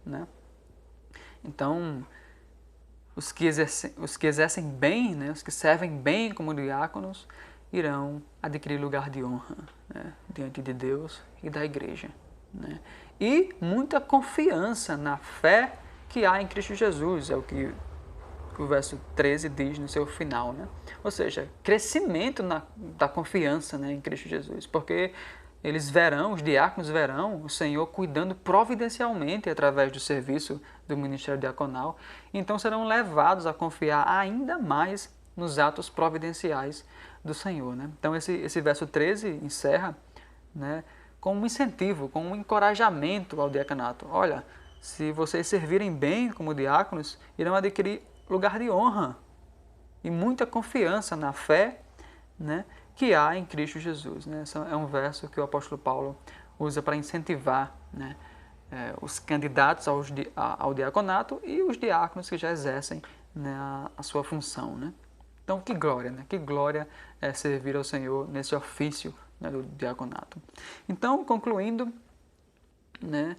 Né? Então, os que exercem bem, né, os que servem bem como diáconos, irão adquirir lugar de honra, né, diante de Deus e da igreja. Né? E muita confiança na fé que há em Cristo Jesus, é o que o verso 13 diz no seu final. Né? Ou seja, crescimento da confiança, né, em Cristo Jesus, porque os diáconos verão o Senhor cuidando providencialmente através do serviço do ministério diaconal, então serão levados a confiar ainda mais nos atos providenciais do Senhor. Né? Então esse verso 13 encerra, né, com um incentivo, com um encorajamento ao diaconato. Olha, se vocês servirem bem como diáconos, irão adquirir lugar de honra e muita confiança na fé, né, que há em Cristo Jesus. Né? Esse é um verso que o apóstolo Paulo usa para incentivar, né, os candidatos ao diaconato e os diáconos que já exercem, né, a sua função. Né? Então, que glória, né? Que glória é servir ao Senhor nesse ofício, né, do diaconato. Então, concluindo, né,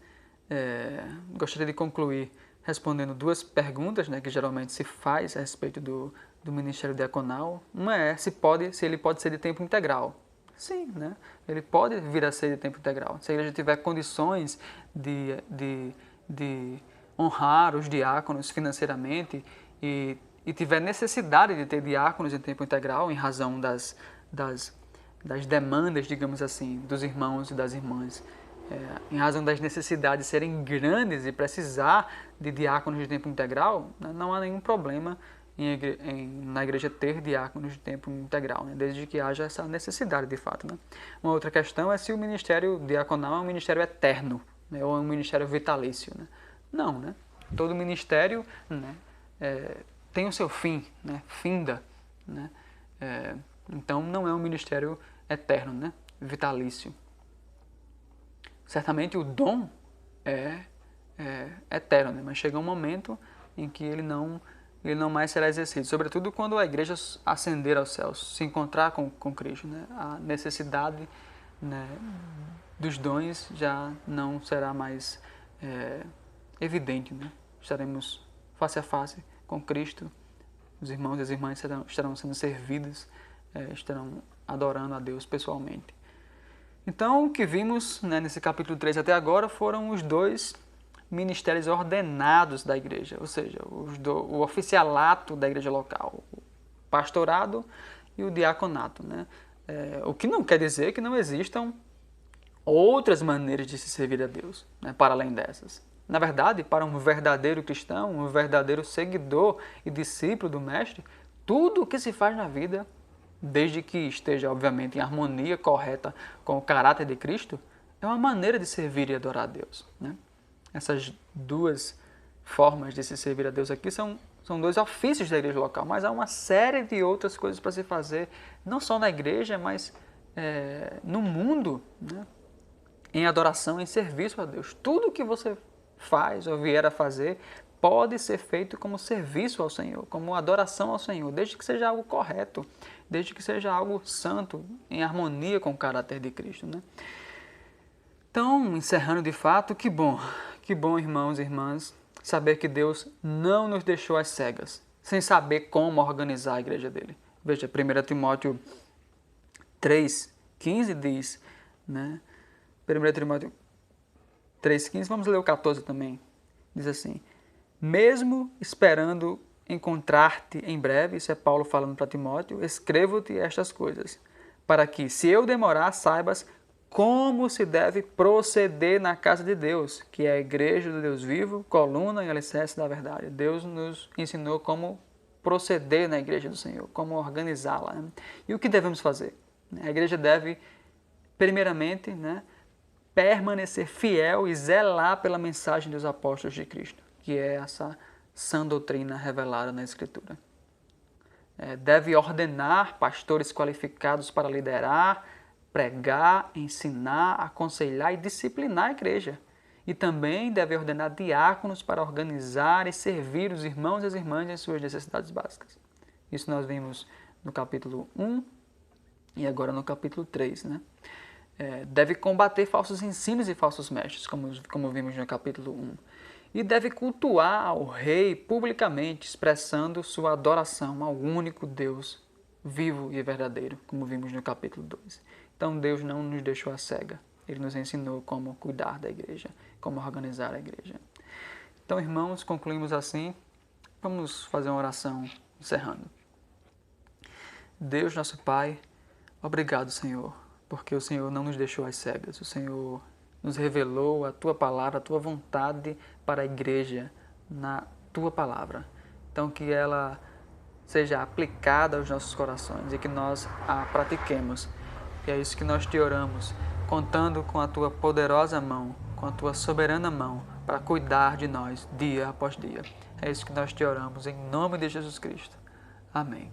gostaria de concluir respondendo duas perguntas, né, que geralmente se faz a respeito do ministério diaconal. Uma é se ele pode ser de tempo integral. Sim, né? Ele pode vir a ser de tempo integral. Se a igreja tiver condições de honrar os diáconos financeiramente e tiver necessidade de ter diáconos em tempo integral em razão das demandas, digamos assim, dos irmãos e das irmãs, em razão das necessidades serem grandes e precisar de diáconos de tempo integral, né, não há nenhum problema na igreja ter diáconos de tempo integral, né, desde que haja essa necessidade de fato. Né. Uma outra questão é se o ministério diaconal é um ministério eterno, né, ou é um ministério vitalício. Né. Não, né? Todo ministério, né, tem o seu fim, né, finda. Né. Então não é um ministério eterno, né, vitalício. Certamente o dom é eterno, né? Mas chega um momento em que ele não mais será exercido, sobretudo quando a igreja ascender aos céus, se encontrar com Cristo. Né? A necessidade, né, dos dons já não será mais evidente. Né? Estaremos face a face com Cristo, os irmãos e as irmãs estarão sendo servidos, estarão adorando a Deus pessoalmente. Então, o que vimos, né, nesse capítulo 3 até agora foram os dois ministérios ordenados da igreja, ou seja, o oficialato da igreja local, o pastorado e o diaconato. Né? O que não quer dizer que não existam outras maneiras de se servir a Deus, né, para além dessas. Na verdade, para um verdadeiro cristão, um verdadeiro seguidor e discípulo do Mestre, tudo o que se faz na vida, desde que esteja, obviamente, em harmonia correta com o caráter de Cristo, é uma maneira de servir e adorar a Deus. Né? Essas duas formas de se servir a Deus aqui são são 2 ofícios da igreja local, mas há uma série de outras coisas para se fazer, não só na igreja, mas no mundo, né? Em adoração, em serviço a Deus. Tudo que você faz ou vier a fazer pode ser feito como serviço ao Senhor, como adoração ao Senhor, desde que seja algo correto, desde que seja algo santo, em harmonia com o caráter de Cristo, né? Então, encerrando de fato, que bom, irmãos e irmãs, saber que Deus não nos deixou às cegas, sem saber como organizar a igreja dele. Veja, 1 Timóteo 3,15 diz, né? 1 Timóteo 3,15, vamos ler o 14 também, diz assim: mesmo esperando encontrar-te em breve, isso é Paulo falando para Timóteo, escrevo-te estas coisas, para que, se eu demorar, saibas como se deve proceder na casa de Deus, que é a igreja do Deus vivo, coluna e alicerce da verdade. Deus nos ensinou como proceder na igreja do Senhor, como organizá-la, né? E o que devemos fazer? A igreja deve, primeiramente, né, permanecer fiel e zelar pela mensagem dos apóstolos de Cristo, que é essa sã doutrina revelada na Escritura. Deve ordenar pastores qualificados para liderar, pregar, ensinar, aconselhar e disciplinar a igreja. E também deve ordenar diáconos para organizar e servir os irmãos e as irmãs em suas necessidades básicas. Isso nós vimos no capítulo 1 e agora no capítulo 3, né? Deve combater falsos ensinos e falsos mestres, como vimos no capítulo 1. E deve cultuar ao rei publicamente, expressando sua adoração ao único Deus vivo e verdadeiro, como vimos no capítulo 2. Então Deus não nos deixou à cega. Ele nos ensinou como cuidar da igreja, como organizar a igreja. Então, irmãos, concluímos assim. Vamos fazer uma oração encerrando. Deus, nosso Pai, obrigado, Senhor, porque o Senhor não nos deixou às cegas. O Senhor nos revelou a Tua palavra, a Tua vontade para a igreja na Tua palavra. Então, que ela seja aplicada aos nossos corações e que nós a pratiquemos. E é isso que nós te oramos, contando com a Tua poderosa mão, com a Tua soberana mão, para cuidar de nós dia após dia. É isso que nós te oramos, em nome de Jesus Cristo. Amém.